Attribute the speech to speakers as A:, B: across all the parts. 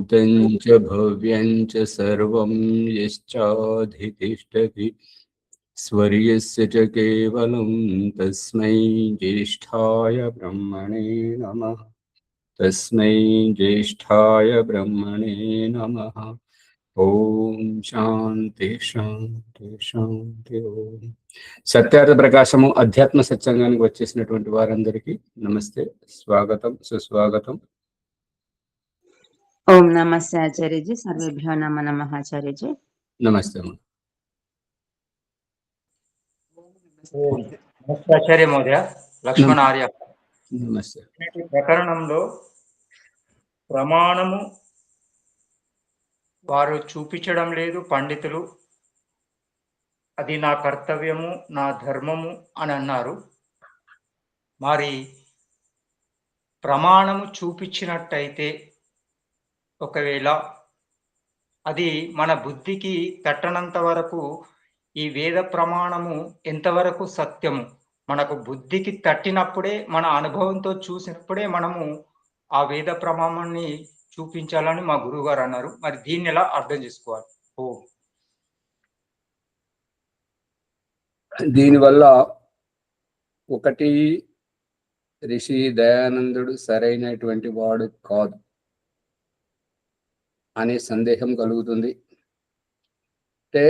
A: भूतं च भव्यं च सर्वं यश्चाधितिष्ठति स्वर्यस्य च केवलं तस्मै ज्येष्ठाय ब्रह्मणे नमः। तस्मै ज्येष्ठाय ब्रह्मणे नमः। ఓం శాంతి శాంతి శాంతి. ఓం సత్యార్థ ప్రకాశము అధ్యాత్మ సత్సంగానికి వచ్చేసినటువంటి వారందరికీ నమస్తే, స్వాగతం, సుస్వాగతం.
B: ఓం నమస్తే ఆచార్యజీ. సర్వేభ్యో నమ నమః ఆచార్యజీ.
A: నమస్తే.
C: నమస్తే ఆచార్య మహోదయ. లక్ష్మణ ఆర్య.
A: నమస్తే.
C: ప్రకరణంలో ప్రమాణము వారు చూపించడం లేదు పండితులు, అది నా కర్తవ్యము, నా ధర్మము అని అన్నారు. మరి ప్రమాణము చూపించినట్టయితే ఒకవేళ అది మన బుద్ధికి తట్టనంత వరకు ఈ వేద ప్రమాణము ఎంతవరకు సత్యము, మనకు బుద్ధికి తట్టినప్పుడే, మన అనుభవంతో చూసినప్పుడే మనము ఆ వేద ప్రమాణాన్ని చూపించాలని మా గురువు గారు అన్నారు. మరి దీన్ని ఎలా అర్థం చేసుకోవాలి?
A: దీనివల్ల ఒకటి, ఋషి దయానందుడు సరైనటువంటి వాడు కాదు అనే సందేహం కలుగుతుంది. అంటే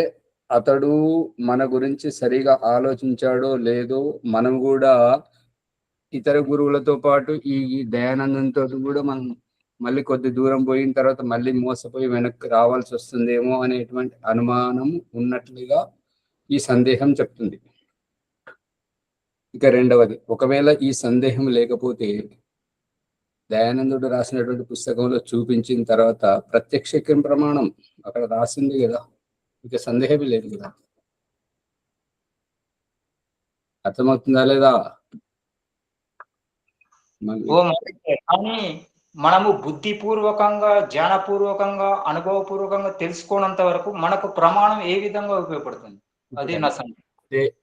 A: అతడు మన గురించి సరిగా ఆలోచించాడో లేదో, మనం కూడా ఇతర గురువులతో పాటు ఈ దయానందంతో కూడా మనం మళ్ళీ కొద్ది దూరం పోయిన తర్వాత మళ్ళీ మోసపోయి వెనక్కి రావాల్సి వస్తుందేమో అనేటువంటి అనుమానం ఉన్నట్లుగా ఈ సందేహం చెప్తుంది. ఇక రెండవది, ఒకవేళ ఈ సందేహం లేకపోతే దయానందుడు రాసినటువంటి పుస్తకంలో చూపించిన తర్వాత ప్రత్యక్ష ప్రమాణం అక్కడ రాసింది కదా, ఇక సందేహమే లేదు కదా. అర్థమవుతుందా లేదా?
C: కానీ మనము బుద్ధిపూర్వకంగా, జ్ఞానపూర్వకంగా, అనుభవపూర్వకంగా తెలుసుకోనంత వరకు మనకు ప్రమాణం ఏ విధంగా ఉపయోగపడుతుంది? అదే నా సందేహం.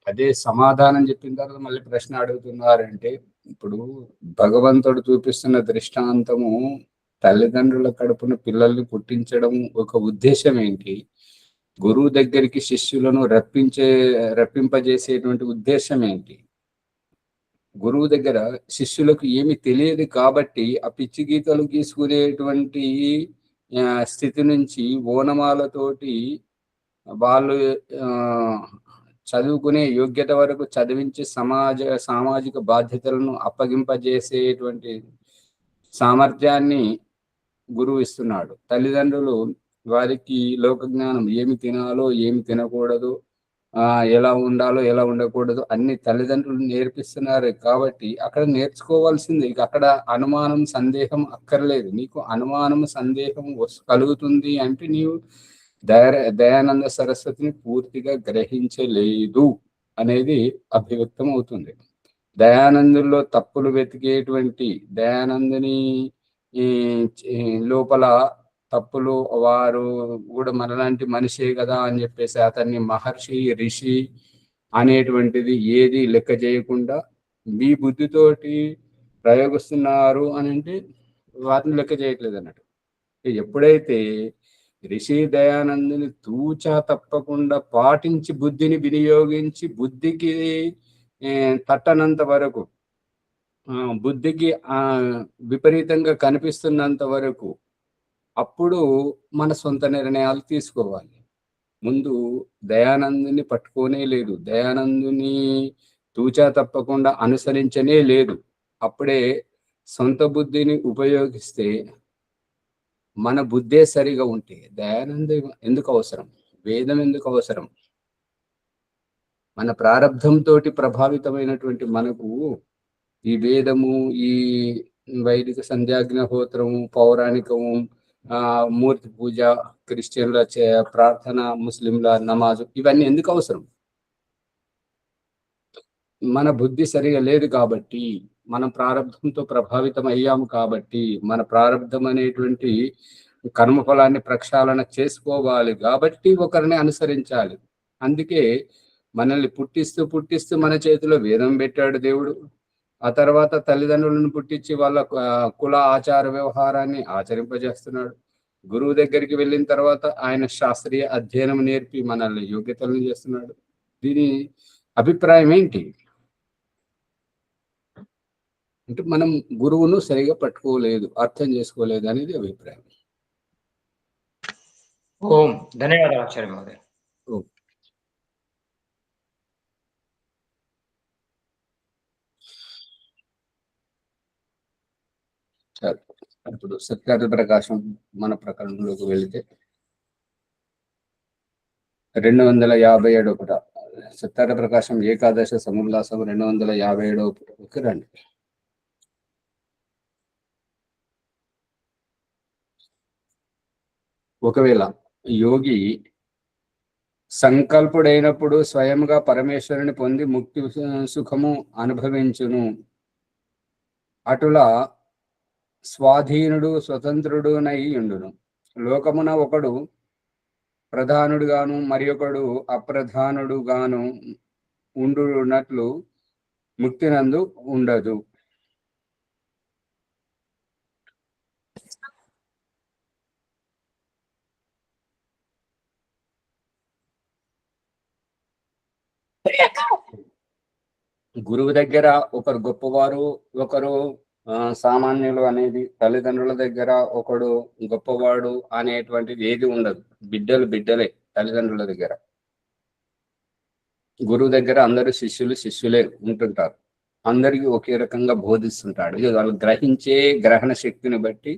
A: అదే సమాధానం చెప్పిన తర్వాత మళ్ళీ ప్రశ్న అడుగుతున్నారంటే, ఇప్పుడు భగవంతుడు చూపిస్తున్న దృష్టాంతము తల్లిదండ్రుల కడుపున పిల్లల్ని పుట్టించడం ఒక ఉద్దేశం ఏంటి? గురువు దగ్గరికి శిష్యులను రప్పింపజేసేటువంటి ఉద్దేశం ఏంటి? గురువు దగ్గర శిష్యులకు ఏమి తెలియదు కాబట్టి ఆ పిచ్చి గీతలు గీసుకునేటువంటి స్థితి నుంచి ఓనమాలతోటి వాళ్ళు చదువుకునే యోగ్యత వరకు చదివించి సామాజిక బాధ్యతలను అప్పగింపజేసేటువంటి సామర్థ్యాన్ని గురువు ఇస్తున్నాడు. తల్లిదండ్రులు వారికి లోక జ్ఞానం, ఏమి తినాలో ఏమి తినకూడదు, ఎలా ఉండాలో ఎలా ఉండకూడదు అన్ని తల్లిదండ్రులు నేర్పిస్తున్నారు. కాబట్టి అక్కడ నేర్చుకోవాల్సింది. ఇక అక్కడ అనుమానం, సందేహం అక్కర్లేదు. నీకు అనుమానం, సందేహం కలుగుతుంది అంటే నీవు దయానంద సరస్వతిని పూర్తిగా గ్రహించలేదు అనేది అభివ్యక్తం అవుతుంది. దయానందుల్లో తప్పులు వెతికేటువంటి దయానందుని లోపల తప్పులు, వారు కూడా మనలాంటి మనిషే కదా అని చెప్పేసి అతన్ని మహర్షి, ఋషి అనేటువంటిది ఏది లెక్క చేయకుండా మీ బుద్ధితోటి ప్రయోగిస్తున్నారు అని అంటే వారిని లెక్క చేయట్లేదు అన్నట్టు. ఎప్పుడైతే ఋషి దయానందుని తూచా తప్పకుండా పాటించి బుద్ధిని వినియోగించి బుద్ధికి తట్టనంత వరకు, బుద్ధికి విపరీతంగా కనిపిస్తున్నంత వరకు అప్పుడు మన సొంత నిర్ణయాలు తీసుకోవాలి. ముందు దయానందుని పట్టుకోనే లేదు, దయానందుని తూచా తప్పకుండా అనుసరించనే లేదు. అప్పుడే సొంత బుద్ధిని ఉపయోగిస్తే, మన బుద్ధే సరిగా ఉంటే దయానందం ఎందుకు అవసరం? వేదం ఎందుకు అవసరం? మన ప్రారంధంతో ప్రభావితమైనటువంటి మనకు ఈ వేదము, ఈ వైదిక సంధ్యాగ్నహోత్రము, పౌరాణికము, మూర్తి పూజ, క్రిస్టియన్ల ప్రార్థన, ముస్లింల నమాజు, ఇవన్నీ ఎందుకు అవసరం? మన బుద్ధి సరిగా లేదు కాబట్టి, మనం ప్రారంధంతో ప్రభావితం అయ్యాము కాబట్టి, మన ప్రారంధం అనేటువంటి కర్మఫలాన్ని ప్రక్షాళన చేసుకోవాలి కాబట్టి ఒకరిని అనుసరించాలి. అందుకే మనల్ని పుట్టిస్తూ మన చేతిలో వేదం పెట్టాడు దేవుడు. ఆ తర్వాత తల్లిదండ్రులను పుట్టించి వాళ్ళ కుల ఆచార వ్యవహారాన్ని ఆచరింపజేస్తున్నాడు. గురువు దగ్గరికి వెళ్ళిన తర్వాత ఆయన శాస్త్రీయ అధ్యయనం నేర్పి మనల్ని యోగ్యతలను చేస్తున్నాడు. దీని అభిప్రాయం ఏంటి అంటే మనం గురువును సరిగా పట్టుకోలేదు, అర్థం చేసుకోలేదు అనేది అభిప్రాయం.
C: ఓం ధన్యవాదాలు ఆచార్య మహోదయ.
A: సరే, ఇప్పుడు సత్యార్థ ప్రకాశం మన ప్రకరణలోకి వెళితే 257వ పుట సత్యార్థ ప్రకాశం ఏకాదశ సముల్లాసం 257వ పుటకి రండి. ఒకవేళ యోగి సంకల్పుడైనప్పుడు స్వయంగా పరమేశ్వరుని పొంది ముక్తి సుఖము అనుభవించును, అటులా స్వాధీనుడు స్వతంత్రుడునై ఉండును. లోకమున ఒకడు ప్రధానుడుగాను మరి ఒకడు అప్రధానుడుగాను ఉండునట్లు ముక్తినందు ఉండదు. గురువు దగ్గర ఒకరు గొప్పవారు, ఒకరు సామాన్యులు అనేది, తల్లిదండ్రుల దగ్గర ఒకడు గొప్పవాడు అనేటువంటిది ఏది ఉండదు. బిడ్డలు బిడ్డలే తల్లిదండ్రుల దగ్గర. గురువు దగ్గర అందరూ శిష్యులే ఉంటుంటారు. అందరికీ ఒకే రకంగా బోధిస్తుంటాడు. వాళ్ళు గ్రహించే గ్రహణ శక్తిని బట్టి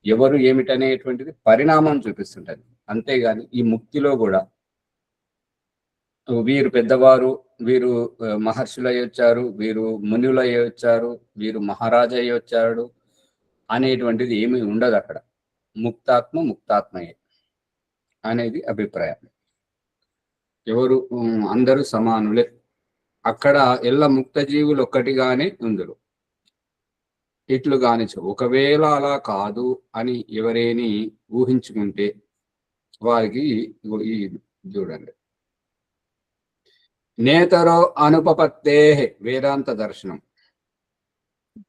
A: ఎవరు ఏమిటనేటువంటిది పరిణామం చూపిస్తుంటది. అంతేగాని ఈ ముక్తిలో కూడా వీరు పెద్దవారు, వీరు మహర్షులు అయి వచ్చారు, వీరు మునులు అయి వచ్చారు, వీరు మహారాజు అయి వచ్చాడు అనేటువంటిది ఏమీ ఉండదు. అక్కడ ముక్తాత్మయే అనేది అభిప్రాయం. ఎవరు అందరూ సమానులే. అక్కడ ఎల్ల ముక్త జీవులు ఒక్కటిగానే ఉందరు. ఇట్లు గానిచు ఒకవేళ అలా కాదు అని ఎవరేని ఊహించుకుంటే వారికి ఈ చూడండి, నేతరో అనుపపత్తే వేదాంత దర్శనం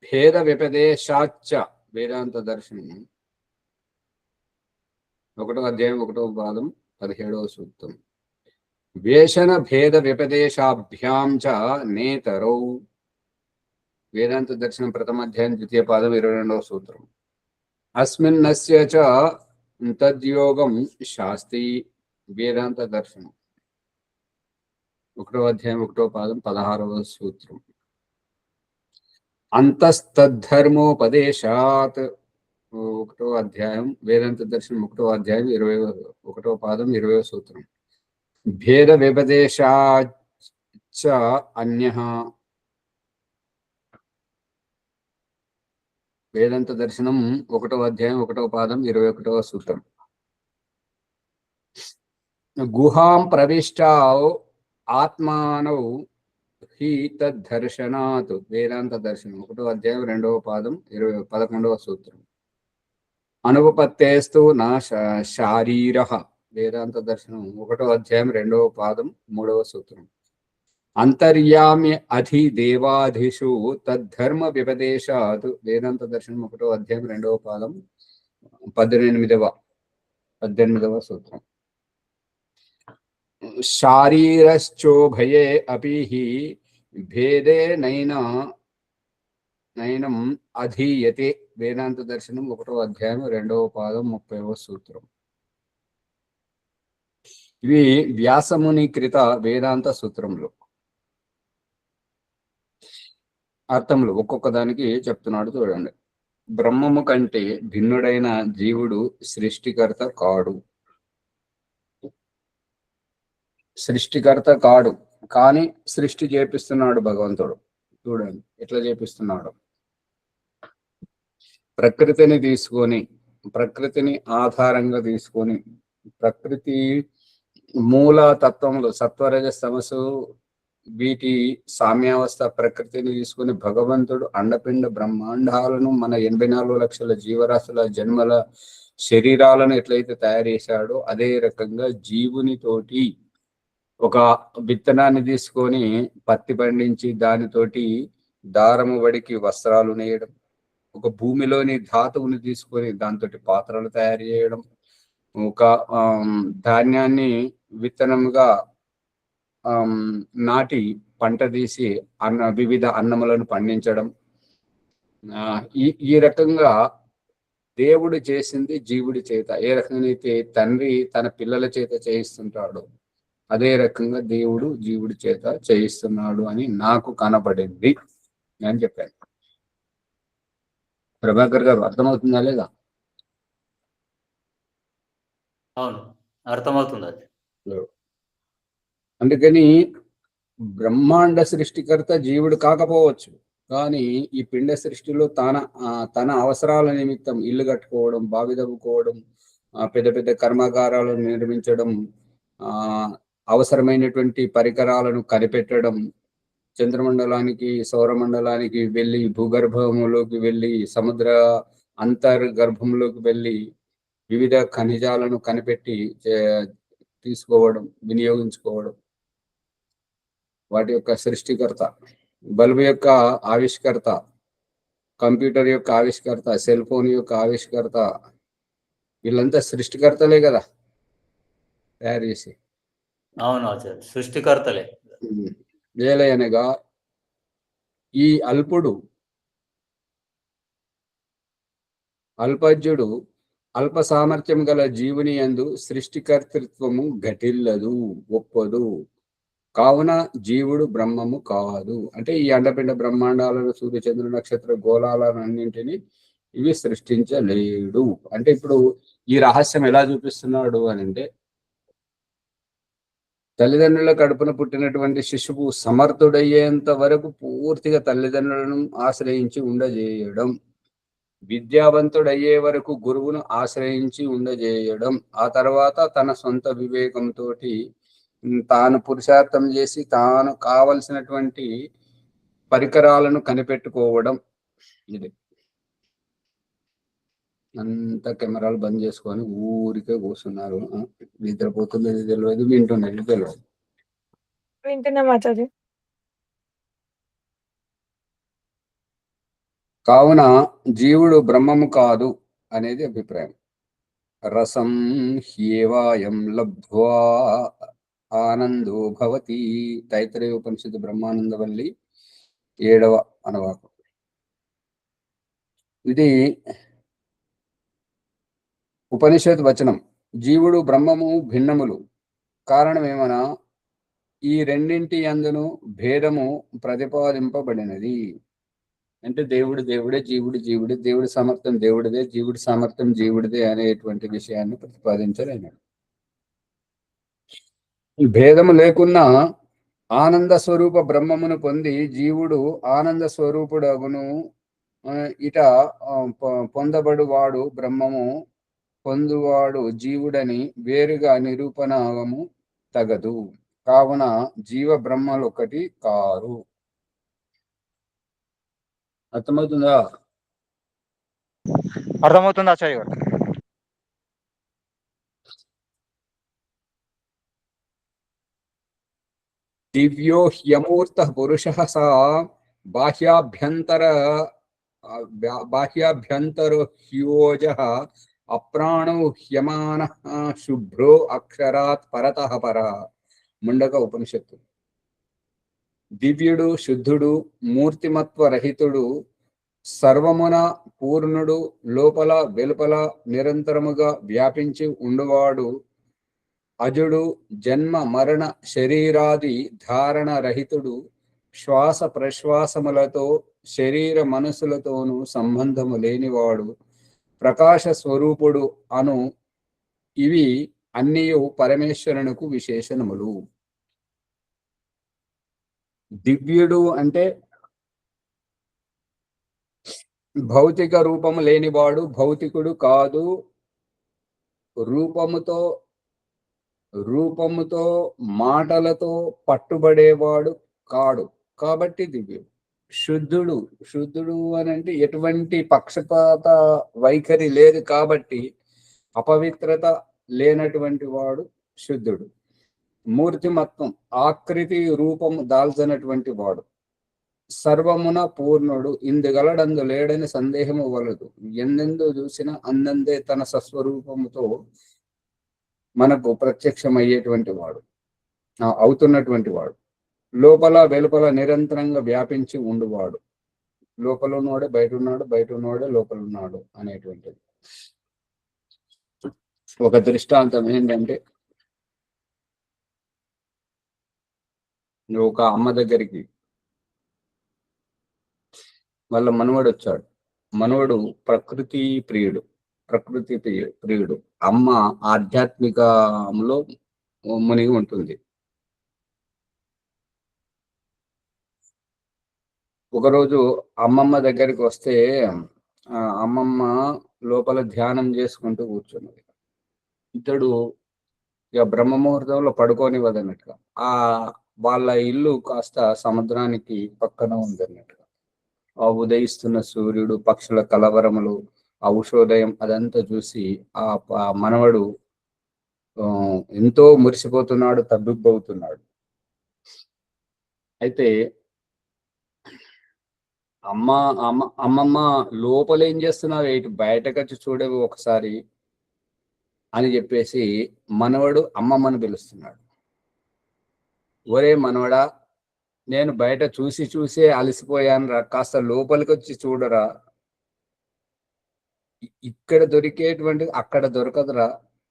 A: భేద వ్యపదేశాచ్చ వేదాంత దర్శనం 1వ అధ్యాయం 1వ పాదం 17వ సూక్తం. వేషణ భేద వ్యపదేశాభ్యాం చ నేతరౌ వేదాంత దర్శనం 1వ అధ్యాయం 2వ పాదం 22వ సూత్రం. అస్మిన్నస్య చ తద్యోగం శాస్త్రీ వేదాంత దర్శనం 1వ అధ్యాయం 1వ పాదం 16వ సూత్రం. అంతస్తద్ధర్మోపదేశాత్ 1వ అధ్యాయం వేదాంత దర్శనం 1వ అధ్యాయం 21వ పాదం 20వ సూత్రం. భేద వ్యపదేశాచ్చ అన్యః వేదాంత దర్శనం 1వ అధ్యాయం 1వ పాదం 21వ సూత్రం. గుహాం ప్రవిష్టాౌ ఆత్మానౌ హి తద్దర్శనాత్ వేదాంత దర్శనం 1వ అధ్యాయం 2వ పాదం 11వ సూత్రం. అనుపపత్తేస్తు నా శారీరః వేదాంత దర్శనం 1వ అధ్యాయం 2వ పాదం 3వ సూత్రం. అంతర్యామి అధి దేవాధిషు తద్ధర్మ వ్యపదేశాత్ వేదాంత దర్శనం 1వ అధ్యాయం 2వ పాదం 18వ సూత్రం. శారీరశ్చోభయే అపి హి భేదే నైనం అధీయతే వేదాంత దర్శనం 1వ అధ్యాయం 2వ పాదం 30వ సూత్రం. ఇవి వ్యాసముని కృత వేదాంత సూత్రములు. అర్థములు ఒక్కొక్క దానికి చెప్తున్నాడు చూడండి. బ్రహ్మము కంటే భిన్నుడైన జీవుడు సృష్టికర్త కాడు. సృష్టికర్త కాడు, కానీ సృష్టి చేపిస్తున్నాడు భగవంతుడు. చూడండి ఎట్లా చేపిస్తున్నాడు. ప్రకృతిని తీసుకొని, ప్రకృతిని ఆధారంగా తీసుకొని, ప్రకృతి మూల తత్వములు సత్వరజ తమసు వీటి సామ్యావస్థ ప్రకృతిని తీసుకొని భగవంతుడు అండపిండ బ్రహ్మాండాలను మన 84 లక్షల జీవరాశుల జన్మల శరీరాలను ఎట్లయితే తయారు చేశాడో అదే రకంగా జీవునితోటి ఒక విత్తనాన్ని తీసుకొని పత్తి పండించి దానితోటి దారము వడికి వస్త్రాలు నేయడం, ఒక భూమిలోని ధాతువుని తీసుకొని దాంతో పాత్రలు తయారు చేయడం, ఒక ధాన్యాన్ని విత్తనముగా నాటి పంట తీసి వివిధ అన్నములను పండించడం, ఈ రకంగా దేవుడు చేసింది జీవుడి చేత. ఏ రకంగా అయితే తండ్రి తన పిల్లల చేత చేయిస్తుంటాడు, అదే రకంగా దేవుడు జీవుడి చేత చేయిస్తున్నాడు అని నాకు కనపడింది అని చెప్పాను. ప్రభాకర్ గారు అర్థమవుతుందా లేదా?
D: అవును, అర్థమవుతుంది అది.
A: అందుకని బ్రహ్మాండ సృష్టికర్త జీవుడు కాకపోవచ్చు, కానీ ఈ పిండ సృష్టిలో తన అవసరాల నిమిత్తం ఇల్లు కట్టుకోవడం, బావి తవ్వుకోవడం, పెద్ద పెద్ద కర్మాగారాలను నిర్మించడం, అవసరమైనటువంటి పరికరాలను కనిపెట్టడం, చంద్రమండలానికి సౌరమండలానికి వెళ్ళి, భూగర్భంలోకి వెళ్ళి, సముద్ర అంతర్గర్భంలోకి వెళ్ళి వివిధ ఖనిజాలను కనిపెట్టి తీసుకోవడం, వినియోగించుకోవడం, వాటి యొక్క సృష్టికర్త, బల్బు యొక్క ఆవిష్కర్త, కంప్యూటర్ యొక్క ఆవిష్కర్త, సెల్ ఫోన్ యొక్క ఆవిష్కర్త, వీళ్ళంతా సృష్టికర్తలే కదా తయారు చేసి.
D: అవును ఆచార్య, సృష్టికర్తలే.
A: ఏలయనగా ఈ అల్పజ్ఞుడు అల్ప సామర్థ్యం గల జీవుని యందు సృష్టికర్తృత్వము ఘటిల్లదు, ఒప్పదు. కావున జీవుడు బ్రహ్మము కాదు. అంటే ఈ అండపిండ బ్రహ్మాండాలను, సూర్యచంద్ర నక్షత్ర గోళాలన్నింటినీ ఇవి సృష్టించలేడు. అంటే ఇప్పుడు ఈ రహస్యం ఎలా చూపిస్తున్నాడు అని అంటే, తల్లిదండ్రుల కడుపున పుట్టినటువంటి శిశువు సమర్థుడయ్యేంత వరకు పూర్తిగా తల్లిదండ్రులను ఆశ్రయించి ఉండజేయడం, విద్యావంతుడయ్యే వరకు గురువును ఆశ్రయించి ఉండజేయడం, ఆ తర్వాత తన సొంత వివేకంతో తాను పురుషార్థం చేసి తాను కావలసినటువంటి పరికరాలను కనిపెట్టుకోవడం. ఇది అంత కెమెరాలు బంద్ చేసుకొని ఊరికే కూర్చున్నారు. నిద్రపోతుంది తెలియదు, వింటున్నది తెలియదు.
E: వింటున్నాం ఆచార్య.
A: కావున జీవుడు బ్రహ్మము కాదు అనేది అభిప్రాయం. రసం హ్యేవాయం లబ్ధ్వా ఆనందో భవతి. తైత్రేయ ఉపనిషత్తు బ్రహ్మానందవల్లి 7వ అనువాకం. ఇది ఉపనిషత్ వచనం. జీవుడు బ్రహ్మము భిన్నములు. కారణమేమనా ఈ రెండింటి యందును భేదము ప్రతిపాదింపబడినది. అంటే దేవుడు దేవుడే, జీవుడు జీవుడే, దేవుడి సామర్థ్యం దేవుడిదే, జీవుడి సామర్థ్యం జీవుడిదే అనేటువంటి విషయాన్ని ప్రతిపాదించలేను. భేదము లేకున్నా ఆనంద స్వరూప బ్రహ్మమును పొంది జీవుడు ఆనంద స్వరూపుడగును. ఇట పొందబడువాడు బ్రహ్మము, పొందువాడు జీవుడని వేరుగా నిరూపణము తగదు. కావున జీవ బ్రహ్మలు ఒకటి కారు. అర్థమవుతుందా?
C: అర్థమవుతుంది ఆచార్య గారు.
A: దివ్యో హ్యమూర్త పురుష సా బాహ్యాభ్యంతరో హ్యోజ అప్రాణో హ్యమాన శుభ్రో అక్షరాత్ పరతః పర. ముండక ఉపనిషత్తు. దివ్యుడు, శుద్ధుడు, మూర్తిమత్వ రహితుడు, సర్వమున పూర్ణుడు, లోపల వెలుపల నిరంతరముగా వ్యాపించి ఉండువాడు, అజుడు, జన్మ మరణ శరీరాది ధారణ రహితుడు, శ్వాస ప్రశ్వాసములతో శరీర మనసులతోనూ సంబంధము లేనివాడు, ప్రకాశ స్వరూపుడు అను ఇవి అన్నియు పరమేశ్వరునకు విశేషణములు. దివ్యుడు అంటే భౌతిక రూపము లేనివాడు, భౌతికుడు కాదు. రూపముతో మాటలతో పట్టుబడేవాడు కాడు, కాబట్టి దివ్యుడు. శుద్ధుడు అని అంటే ఎటువంటి పక్షపాత వైఖరి లేదు కాబట్టి అపవిత్రత లేనటువంటి వాడు శుద్ధుడు. మూర్తిమత్వం, ఆకృతి రూపము దాల్చినటువంటి వాడు, సర్వమున పూర్ణుడు, ఇందుగలడందు లేడని సందేహము వలదు. ఎందెందు చూసినా అందందే తన స్వస్వరూపముతో మనకు ప్రత్యక్షమయ్యేటువంటి వాడు, అవుతున్నటువంటి వాడు, లోపల వెలుపల నిరంతరంగా వ్యాపించి ఉండువాడు. లోపల ఉన్నవాడే బయట ఉన్నాడు, బయట ఉన్నవాడే లోపల ఉన్నాడు అనేటువంటిది. ఒక దృష్టాంతం ఏంటంటే, నువ్వు ఒక అమ్మ దగ్గరికి వాళ్ళ మనవడు వచ్చాడు. మనవడు ప్రకృతి ప్రియుడు, ప్రియుడు. అమ్మ ఆధ్యాత్మికంలో మునిగి ఉంటుంది. ఒకరోజు అమ్మమ్మ దగ్గరికి వస్తే అమ్మమ్మ లోపల ధ్యానం చేసుకుంటూ కూర్చున్నది. ఇతడు ఇక బ్రహ్మముహూర్తంలో పడుకోనివ్వదన్నట్టుగా. వాళ్ళ ఇల్లు కాస్త సముద్రానికి పక్కన ఉందన్నట్టుగా. ఆ ఉదయిస్తున్న సూర్యుడు, పక్షుల కలవరములు, ఆ ఉషోదయం అదంతా చూసి ఆ మనవడు ఎంతో మురిసిపోతున్నాడు, తబ్బిబ్బవుతున్నాడు. అయితే అమ్మమ్మ లోపల ఏం చేస్తున్నావు, ఇటు బయటకు వచ్చి చూడవు ఒకసారి అని చెప్పేసి మనవడు అమ్మమ్మను పిలుస్తున్నాడు. ఒరే మనవడా, నేను బయట చూసే అలసిపోయాను రా, కాస్త లోపలికి వచ్చి చూడరా. ఇక్కడ దొరికేటువంటి అక్కడ దొరకదురా,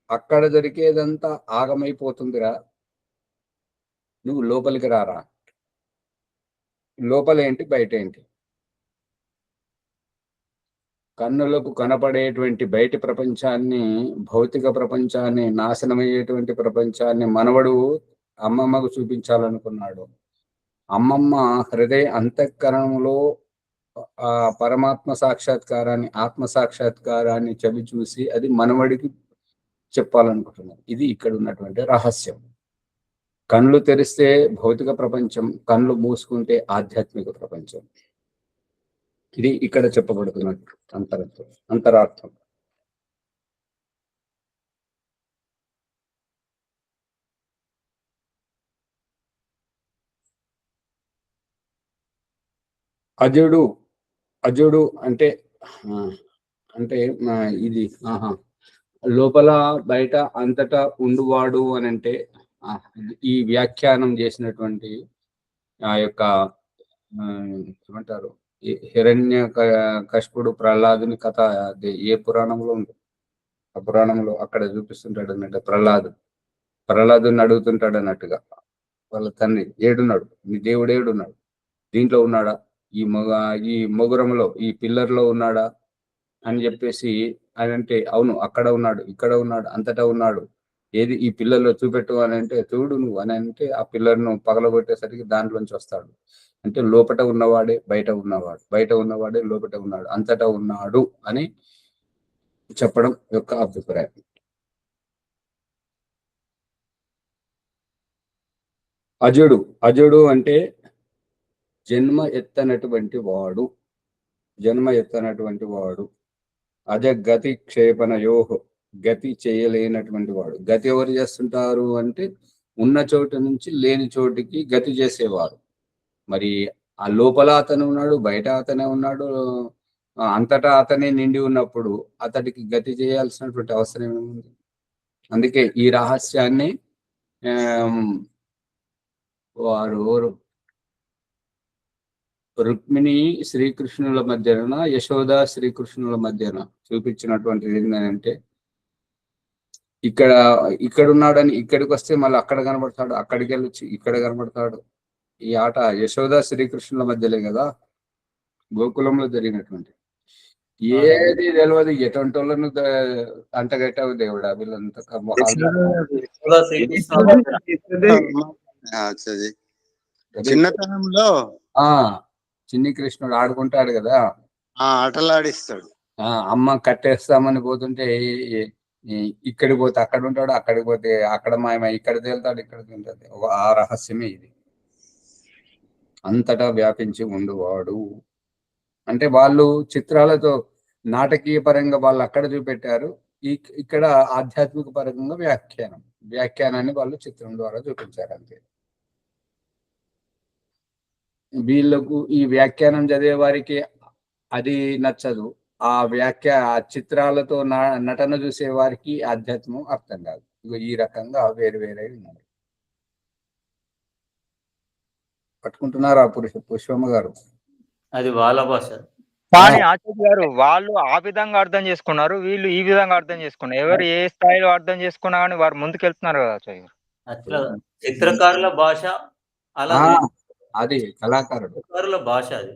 A: అక్కడ దొరికేదంతా ఆగమైపోతుందిరా, నువ్వు లోపలికి రారా. లోపలేంటి బయట ఏంటి? కన్నులకు కనపడేటువంటి బయటి ప్రపంచాన్ని, భౌతిక ప్రపంచాన్ని, నాశనమయ్యేటువంటి ప్రపంచాన్ని మనవడు అమ్మమ్మకు చూపించాలనుకున్నాడు. అమ్మమ్మ హృదయ అంతఃకరణంలో ఆ పరమాత్మ సాక్షాత్కారాన్ని, ఆత్మ సాక్షాత్కారాన్ని చవి చూసి అది మనవడికి చెప్పాలనుకుంటున్నాడు. ఇది ఇక్కడ ఉన్నటువంటి రహస్యం. కళ్ళు తెరిస్తే భౌతిక ప్రపంచం, కళ్ళు మూసుకుంటే ఆధ్యాత్మిక ప్రపంచం. ఇది ఇక్కడ చెప్పబడుతున్నట్టు అంతరార్థం. అజుడు అంటే ఇది లోపల బయట అంతటా ఉండువాడు అని అంటే ఈ వ్యాఖ్యానం చేసినటువంటి ఆ యొక్క ఏమంటారు, హిరణ్య కశిపుడు ప్రహ్లాదుని కథ ఏ పురాణంలో ఉంది? ఆ పురాణంలో అక్కడ చూపిస్తుంటాడు అన్నట్టు. ప్రహ్లాదుని అడుగుతుంటాడు అన్నట్టుగా, వాళ్ళ తండ్రి ఏడున్నాడు, నీ దేవుడు ఏడున్నాడు, దీంట్లో ఉన్నాడా, ఈ మొగురంలో ఈ పిల్లర్లో ఉన్నాడా అని చెప్పేసి అని అంటే, అవును అక్కడ ఉన్నాడు, ఇక్కడ ఉన్నాడు, అంతటా ఉన్నాడు, ఏది ఈ పిల్లర్లో చూపెట్టు అని అంటే, చూడు నువ్వు అని అంటే ఆ పిల్లర్ను పగలగొట్టేసరికి దాంట్లోంచి వస్తాడు. అంటే లోపట ఉన్నవాడే బయట ఉన్నవాడు, బయట ఉన్నవాడే లోపట ఉన్నాడు, అంతటా ఉన్నాడు అని చెప్పడం యొక్క అభిప్రాయం. అజుడు అంటే జన్మ ఎత్తనటువంటి వాడు, అజగతి క్షేపణయోహో, గతి చేయలేనటువంటి వాడు. గతి ఎవరు చేస్తుంటారు అంటే, ఉన్న చోటు నుంచి లేని చోటికి గతి చేసేవారు. మరి ఆ లోపల అతను ఉన్నాడు, బయట అతనే ఉన్నాడు, అంతటా అతనే నిండి ఉన్నప్పుడు అతడికి గతి చేయాల్సినటువంటి అవసరం ఏముంది? అందుకే ఈ రహస్యాన్ని వారు రుక్మిణి శ్రీకృష్ణుల మధ్యన, యశోద శ్రీకృష్ణుల మధ్యన చూపించినటువంటిది ఏంటంటే, ఇక్కడ ఉన్నాడని ఇక్కడికి వస్తే మళ్ళీ అక్కడ కనబడతాడు, అక్కడికి వెళ్ళొచ్చి ఇక్కడ కనబడతాడు. ఈ ఆట యశోద శ్రీకృష్ణుల మధ్యలే కదా, గోకులంలో జరిగినటువంటి. ఏది తెలియదు, ఎటువంటి వాళ్ళను అంటగట్టావు దేవుడా వీళ్ళంతా.
F: చిన్నతనంలో
A: చిన్ని కృష్ణుడు ఆడుకుంటాడు కదా,
F: ఆటలాడిస్తాడు.
A: అమ్మ కట్టేస్తామని పోతుంటే ఇక్కడికి పోతే అక్కడ ఉంటాడు, అక్కడికి పోతే అక్కడ మాయమై ఇక్కడ తేలుతాడు, ఇక్కడ తేలుతాడు. ఆ రహస్యమే ఇది. అంతటా వ్యాపించి ఉండువాడు అంటే, వాళ్ళు చిత్రాలతో నాటకీయ పరంగా వాళ్ళు అక్కడ చూపెట్టారు, ఇక్కడ ఆధ్యాత్మిక పరంగా వ్యాఖ్యానాన్ని వాళ్ళు చిత్రం ద్వారా చూపించారు అంతే. వీళ్ళకు ఈ వ్యాఖ్యానం చదివే వారికి అది నచ్చదు, ఆ చిత్రాలతో నటన చూసే వారికి ఆధ్యాత్మం అర్థం కాదు. ఇగో ఈ రకంగా వేరు వేరే ఉన్నారు. పట్టుకుంటున్నారా పుష్పమ్మ గారు?
D: అది వాళ్ళ భాష.
G: కానీ ఆచార్య గారు వాళ్ళు ఆ విధంగా అర్థం చేసుకున్నారు, వీళ్ళు ఈ విధంగా అర్థం చేసుకున్నారు. ఎవరు ఏ స్థాయిలో అర్థం చేసుకున్నా కానీ వారు ముందుకెళ్తున్నారు కదా ఆచార్య గారు.
D: అట్లా చిత్రకారుల భాష అలా
A: ఆ,
D: వేరు.
A: అది కళాకారుడు.
D: చిత్రకారుల భాష అది.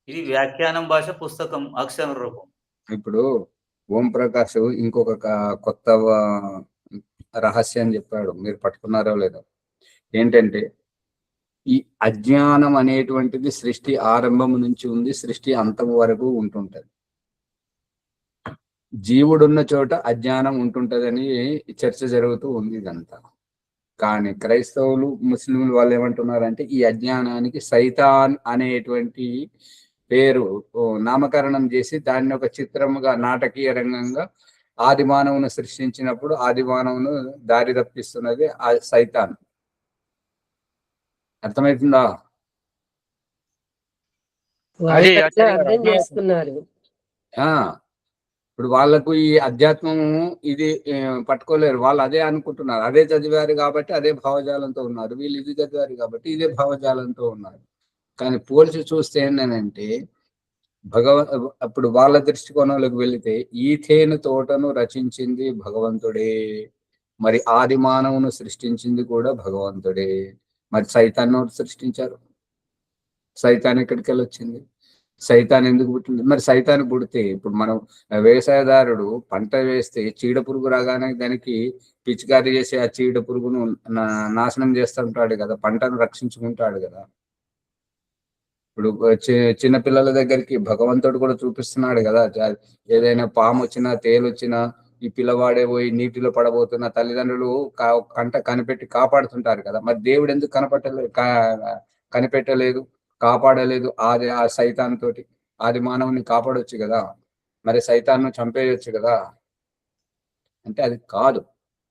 D: ఇది వ్యాఖ్యానం భాష, పుస్తకం అక్షర రూపం.
A: ఇప్పుడు ఓం ప్రకాష్ ఇంకొక కొత్త రహస్యం చెప్పాడు, మీరు పట్టుకున్నారో లేదో. ఏంటంటే ఈ అజ్ఞానం అనేటువంటిది సృష్టి ఆరంభం నుంచి ఉంది, సృష్టి అంతం వరకు ఉంటుంటది. జీవుడున్న చోట అజ్ఞానం ఉంటుంటదని చర్చ జరుగుతూ ఉంది ఇదంతా. కానీ క్రైస్తవులు ముస్లింలు వాళ్ళు ఏమంటున్నారంటే ఈ అజ్ఞానానికి సైతాన్ అనేటువంటి పేరు నామకరణం చేసి దాన్ని ఒక చిత్రముగా నాటకీయ రంగంగా ఆది మానవును సృష్టించినప్పుడు ఆది మానవును దారి తప్పిస్తున్నది ఆ సైతాన్. అర్థమవుతుందా?
G: అది
H: వాళ్ళు అట్లా
G: ఆచార్య గారు
H: అర్థం చేసుకున్నారు.
A: ఇప్పుడు వాళ్ళకు ఈ అధ్యాత్మము ఇది పట్టుకోలేరు, వాళ్ళు అదే అనుకుంటున్నారు, అదే చదివారు కాబట్టి అదే భావజాలంతో ఉన్నారు. వీళ్ళు ఇది చదివారు కాబట్టి ఇదే భావజాలంతో ఉన్నారు. కానీ పోల్చి చూస్తే ఏంటంటే అప్పుడు వాళ్ళ దృష్టికోణంలోకి వెళితే ఈథేను తోటను రచించింది భగవంతుడే, మరి ఆది మానవును సృష్టించింది కూడా భగవంతుడే. మరి సైతాన్ని సృష్టించారు. సైతాన్ ఎక్కడికి వెళ్ళొచ్చింది? సైతాన్ ఎందుకు పుట్టింది? మరి సైతాన్ పుడితే ఇప్పుడు మనం వ్యవసాయదారుడు పంట వేస్తే చీడ పురుగు రాగానే దానికి పిచికారీ చేసి ఆ చీడ పురుగును నాశనం చేస్తుంటాడు కదా, పంటను రక్షించుకుంటాడు కదా. ఇప్పుడు చిన్నపిల్లల దగ్గరికి భగవంతుడు కూడా చూపిస్తున్నాడు కదా, ఏదైనా పాము వచ్చినా తేలు వచ్చినా ఈ పిల్లవాడే పోయి నీటిలో పడబోతున్న తల్లిదండ్రులు కంట కనిపెట్టి కాపాడుతుంటారు కదా. మరి దేవుడు ఎందుకు కనిపెట్టలేదు, కాపాడలేదు? ఆ సైతాన్ తోటి ఆది మానవుని కాపాడొచ్చు కదా, మరి సైతాన్ను చంపేయొచ్చు కదా. అంటే అది కాదు,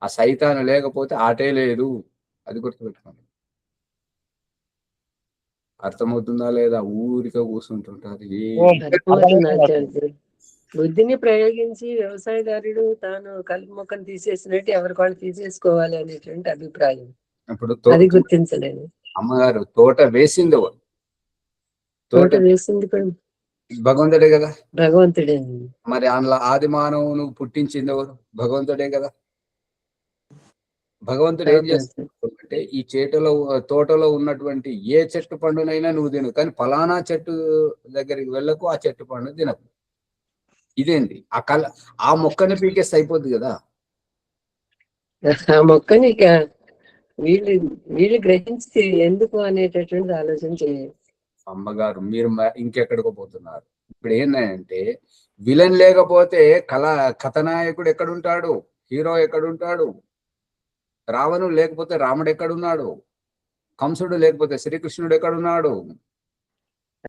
A: ఆ సైతాను లేకపోతే ఆటే లేదు, అది గుర్తుపెట్టుకోండి. అర్థమవుతుందా లేదా? ఊరికే కూర్చుంటుంటారు.
H: అర్థమవుతుంది ఆచార్య. బుద్ధిని ప్రయోగించి వ్యవసాయదారుడు తాను కలుపు మొక్కను తీసేసినట్టు ఎవరికి వాళ్ళు తీసేసుకోవాలి అనేటువంటి అభిప్రాయం.
A: ఇప్పుడు
H: అది గుర్తించలేదు.
A: అమ్మగారు తోట వేసింది ఎవరు?
H: తోట వేసింది కూడా
A: భగవంతుడే కదా.
H: భగవంతుడే.
A: మరి అందులో ఆది మానవును పుట్టించింది ఎవరు? భగవంతుడే కదా. భగవంతుడు ఏం చేస్తాడంటే ఈ తోటలో ఉన్నటువంటి ఏ చెట్టు పండునైనా నువ్వు తిను, కానీ ఫలానా చెట్టు దగ్గరికి వెళ్ళకు, ఆ చెట్టు పండు తినకు. ఇదేంటి? ఆ మొక్కని పీకేస్తే అయిపోద్ది కదా.
H: ఆ మొక్కని వీళ్ళు గ్రహించి ఎందుకు అనేటటువంటి ఆలోచన చేయాలి.
A: అమ్మగారు మీరు ఇంకెక్కడికో పోతున్నారు. ఇప్పుడు ఏంటంటే విలన్ లేకపోతే కథనాయకుడు ఎక్కడుంటాడు? హీరో ఎక్కడుంటాడు? రావణుడు లేకపోతే రాముడు ఎక్కడున్నాడు? కంసుడు లేకపోతే శ్రీకృష్ణుడు ఎక్కడున్నాడు?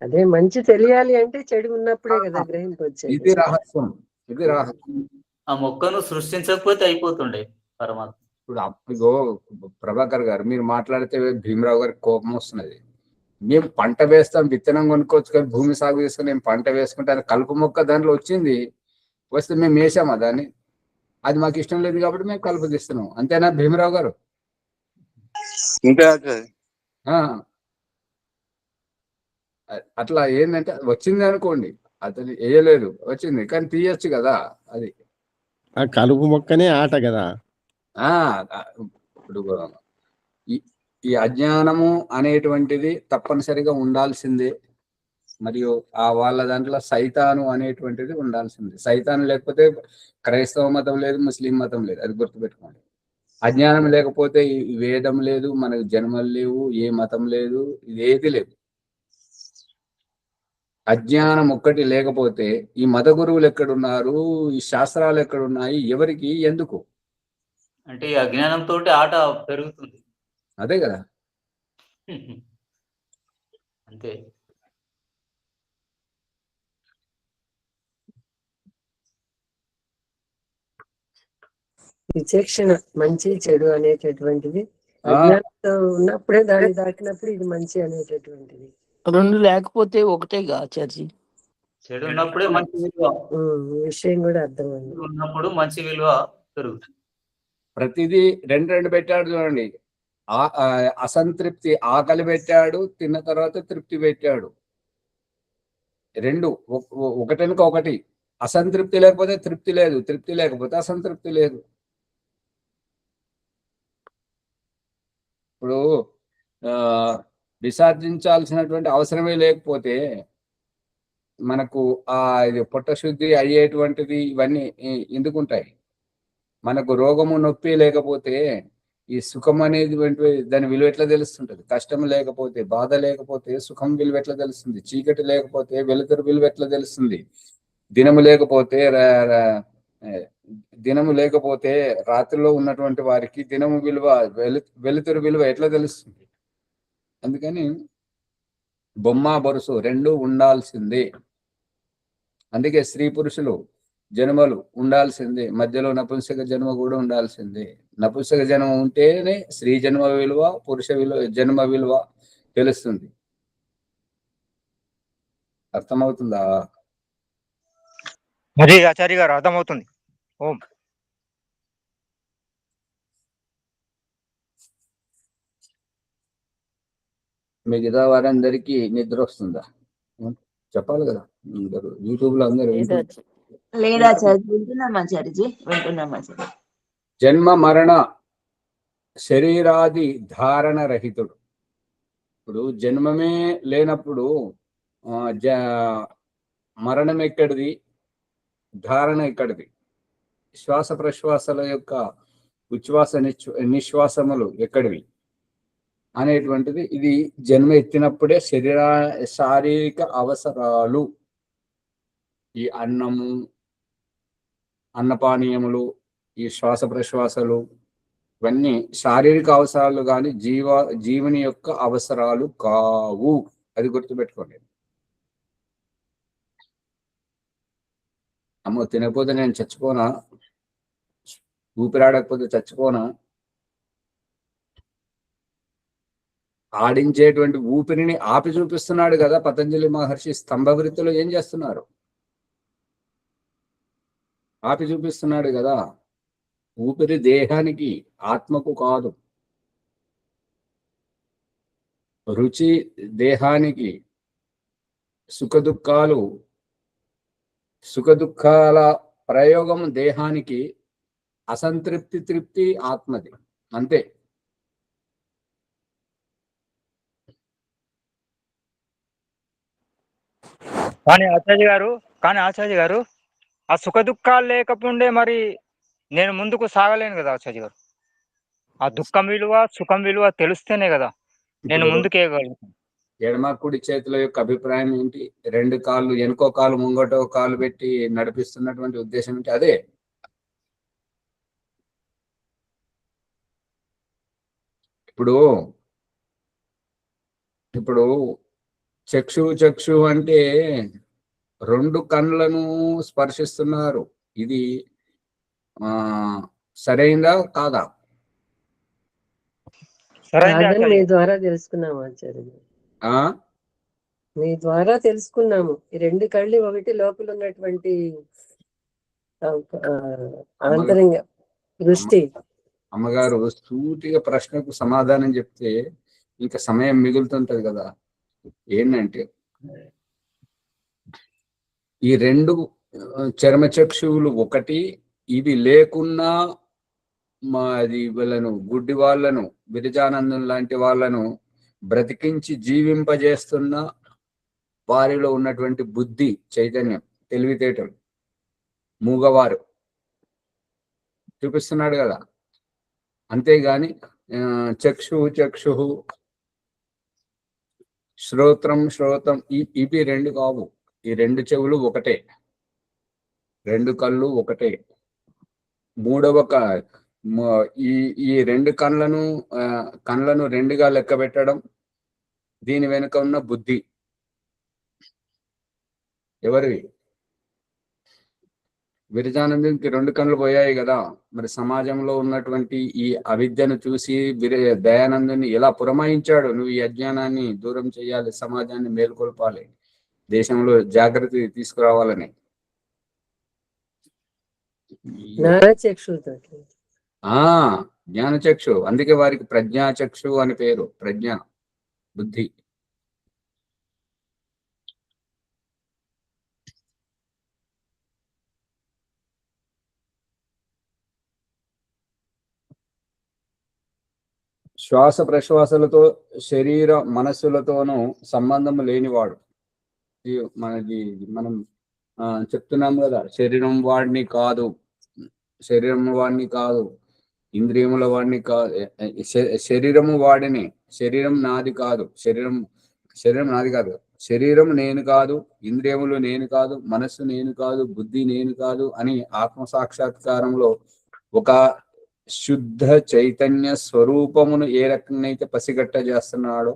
H: అదే మంచి తెలియాలి అంటే చెడు ఉన్నప్పుడే కదా గ్రహింపు వచ్చేది.
A: ఇది రహస్యం, ఇది రహస్యం.
D: ఆ మొక్కను సృష్టించకపోతే అయిపోతుండే పరమాత్మ.
A: ఇప్పుడు ప్రభాకర్ గారు మీరు మాట్లాడితే భీమరావు గారికి కోపం వస్తున్నది. మేము పంట వేస్తాం, విత్తనం కొనుక్కోవచ్చు, కానీ భూమి సాగు చేసుకుని మేము పంట వేసుకుంటే అది కలుపు మొక్క దాంట్లో వచ్చింది, వస్తే మేము వేసామా దాన్ని? అది మాకు ఇష్టం లేదు కాబట్టి మేము కలుపు తీస్తున్నాం. అంతేనా భీమరావు గారు? అట్లా ఏంటంటే వచ్చింది అనుకోండి, అతను వేయలేదు, వచ్చింది కానీ తీయచ్చు కదా. అది
I: ఆ కలుపు మొక్కనే ఆట కదా.
A: ఇప్పుడు ఈ అజ్ఞానము అనేటువంటిది తప్పనిసరిగా ఉండాల్సిందే. మరియు వాళ్ళ దాంట్లో సైతాను అనేటువంటిది ఉండాల్సిందే. సైతాను లేకపోతే క్రైస్తవ మతం లేదు, ముస్లిం మతం లేదు, అది గుర్తుపెట్టుకోండి. అజ్ఞానం లేకపోతే ఈ వేదం లేదు, మనకు జన్మలు లేవు, ఏ మతం లేదు, ఇదేది లేదు. అజ్ఞానం ఒక్కటి లేకపోతే ఈ మత గురువులు ఎక్కడున్నారు, ఈ శాస్త్రాలు ఎక్కడున్నాయి, ఎవరికి, ఎందుకు?
D: అంటే ఈ అజ్ఞానంతో ఆట పెరుగుతుంది.
A: అదే కదా.
D: అంతే.
H: విచక్షణ, మంచి చెడు అనేటటువంటిది అజ్ఞానంతో ఉన్నప్పుడే దాన్ని దాటినప్పుడు ఇది మంచి అనేటటువంటిది.
J: రెండు లేకపోతే ఒకటేగా ఆచార్య.
D: చెడు ఉన్నప్పుడే మంచి విలువ,
H: విషయం కూడా అర్థమైంది.
D: ఉన్నప్పుడు మంచి విలువ పెరుగుతుంది.
A: ప్రతిదీ రెండు రెండు పెట్టాడు చూడండి. అసంతృప్తి, ఆకలి పెట్టాడు, తిన్న తర్వాత తృప్తి పెట్టాడు. రెండు ఒకటెనుక ఒకటి. అసంతృప్తి లేకపోతే తృప్తి లేదు, తృప్తి లేకపోతే అసంతృప్తి లేదు. ఇప్పుడు విసర్జించాల్సినటువంటి అవసరమే లేకపోతే మనకు ఇది పొట్టశుద్ధి అయ్యేటువంటిది ఇవన్నీ ఎందుకుంటాయి? మనకు రోగము నొప్పి లేకపోతే ఈ సుఖం అనేది దాని విలువ ఎట్లా తెలుస్తుంటది? కష్టం లేకపోతే, బాధ లేకపోతే సుఖం విలువ ఎట్లా తెలుస్తుంది? చీకటి లేకపోతే వెలుతురు విలువ ఎట్లా తెలుస్తుంది? దినము లేకపోతే రాత్రిలో ఉన్నటువంటి వారికి దినము విలువ, వెలుతురు విలువ ఎట్లా తెలుస్తుంది? అందుకని బొమ్మ బొరుసు రెండు ఉండాల్సిందే. అందుకే స్త్రీ పురుషులు జన్మలు ఉండాల్సిందే, మధ్యలో నపుంసక జన్మ కూడా ఉండాల్సిందే. నపుంసక జన్మ ఉంటేనే స్త్రీ జన్మ విలువ, పురుష జన్మ విలువ తెలుస్తుంది. అర్థమవుతుందా?
G: అది ఆచార్య గారు అర్థమవుతుంది. ఓం.
A: మిగతా వారందరికీ నిద్ర వస్తుందా? చెప్పాలి కదా, అందరూ యూట్యూబ్ లో అందరూ
B: లేదా వింటున్నాం ఆచార్యజీ, వింటున్నాం ఆచార్య.
A: జన్మ మరణ శరీరాది ధారణ రహితుడు. ఇప్పుడు జన్మమే లేనప్పుడు మరణం ఎక్కడిది, ధారణ ఎక్కడిది? శ్వాస ప్రశ్వాసల యొక్క ఉచ్ఛ్వాస నిశ్వాసములు ఎక్కడివి అనేటువంటిది ఇది జన్మ ఎత్తినప్పుడే శారీరక అవసరాలు, ఈ అన్నము, అన్నపానీయములు, ఈ శ్వాస ప్రశ్వాసలు ఇవన్నీ శారీరక అవసరాలు కానీ జీవుని యొక్క అవసరాలు కావు. అది గుర్తుపెట్టుకోండి. అమ్మో తినకపోతే నేను చచ్చిపోనా, ఊపిరాడకపోతే చచ్చిపోనా? ఆడించేటువంటి ఊపిరిని ఆపి చూపిస్తున్నాడు కదా పతంజలి మహర్షి. స్తంభవృత్తిలో ఏం చేస్తున్నారు? ఆపి చూపిస్తున్నాడు కదా. ఊపిరి దేహానికి, ఆత్మకు కాదు. రుచి దేహానికి, సుఖదుఖాల ప్రయోగం దేహానికి, అసంతృప్తి తృప్తి ఆత్మది. అంతే.
G: కానీ ఆచార్య గారు ఆ సుఖ దుఃఖాలు లేకపోతే మరి నేను ముందుకు సాగలేను కదా ఆచార్య గారు. ఆ దుఃఖం విలువ, సుఖం విలువ తెలిస్తేనే కదా నేను ముందుకేయగలుగుతాను.
A: ఎడమ కుడి చేతుల యొక్క అభిప్రాయం ఏంటి? రెండు కాళ్ళు, వెనుకో కాలు ముంగటో కాలు పెట్టి నడిపిస్తున్నటువంటి ఉద్దేశం ఏంటి? అదే. ఇప్పుడు చక్షు అంటే రెండు కళ్ళను స్పర్శిస్తున్నారు. ఇది సరైందా కాదా?
H: మీ ద్వారా తెలుసుకున్నాము ఆచార్య. మీ ద్వారా తెలుసుకున్నాము. ఈ రెండు కళ్ళు ఒకటి లోపల ఉన్నటువంటి ఆంతరంగ దృష్టి.
A: అమ్మగారు సూటిగా ప్రశ్నకు సమాధానం చెప్తే ఇంకా సమయం మిగులుతుంటది కదా. ఏంటంటే ఈ రెండు చర్మచక్షువులు ఒకటి, ఇవి లేకున్నా వీళ్ళను, గుడ్డి వాళ్ళను, విరజానందం లాంటి వాళ్ళను బ్రతికించి జీవింపజేస్తున్న వారిలో ఉన్నటువంటి బుద్ధి, చైతన్యం, తెలివితేటలు, మూగవారు చూపిస్తున్నాడు కదా. అంతేగాని చక్షు శ్రోత్రం ఇవి రెండు కావు. ఈ రెండు చెవులు ఒకటే, రెండు కళ్ళు ఒకటే. మూడవ ఈ రెండు కళ్ళను రెండుగా లెక్క పెట్టడం, దీని వెనుక ఉన్న బుద్ధి ఎవరివి? విరజానందంకి రెండు కళ్ళు పోయాయి కదా. మరి సమాజంలో ఉన్నటువంటి ఈ అవిద్యను చూసి దయానందుని ఎలా పురమాయించాడు? నువ్వు ఈ అజ్ఞానాన్ని దూరం చేయాలి, సమాజాన్ని మేల్కొల్పాలి, దేశంలో జాగృతి తీసుకురావాలని. ఆ జ్ఞానచక్షు, అందుకే వారికి ప్రజ్ఞాచక్షు అని పేరు. ప్రజ్ఞ, బుద్ధి. శ్వాస ప్రశ్వాసలతో, శరీర మనస్సులతోనూ సంబంధం లేనివాడు. మనది మనం చెప్తున్నాం కదా, శరీరం వాడిని కాదు, శరీరం వాడిని కాదు, ఇంద్రియముల వాడిని కాదు, శరీరము వాడిని, శరీరం నాది కాదు, శరీరం నాది కాదు, శరీరం నేను కాదు, ఇంద్రియములు నేను కాదు, మనస్సు నేను కాదు, బుద్ధి నేను కాదు అని ఆత్మ సాక్షాత్కారంలో ఒక శుద్ధ చైతన్య స్వరూపమును ఏ రకంగా అయితే పసిగట్ట చేస్తున్నాడో,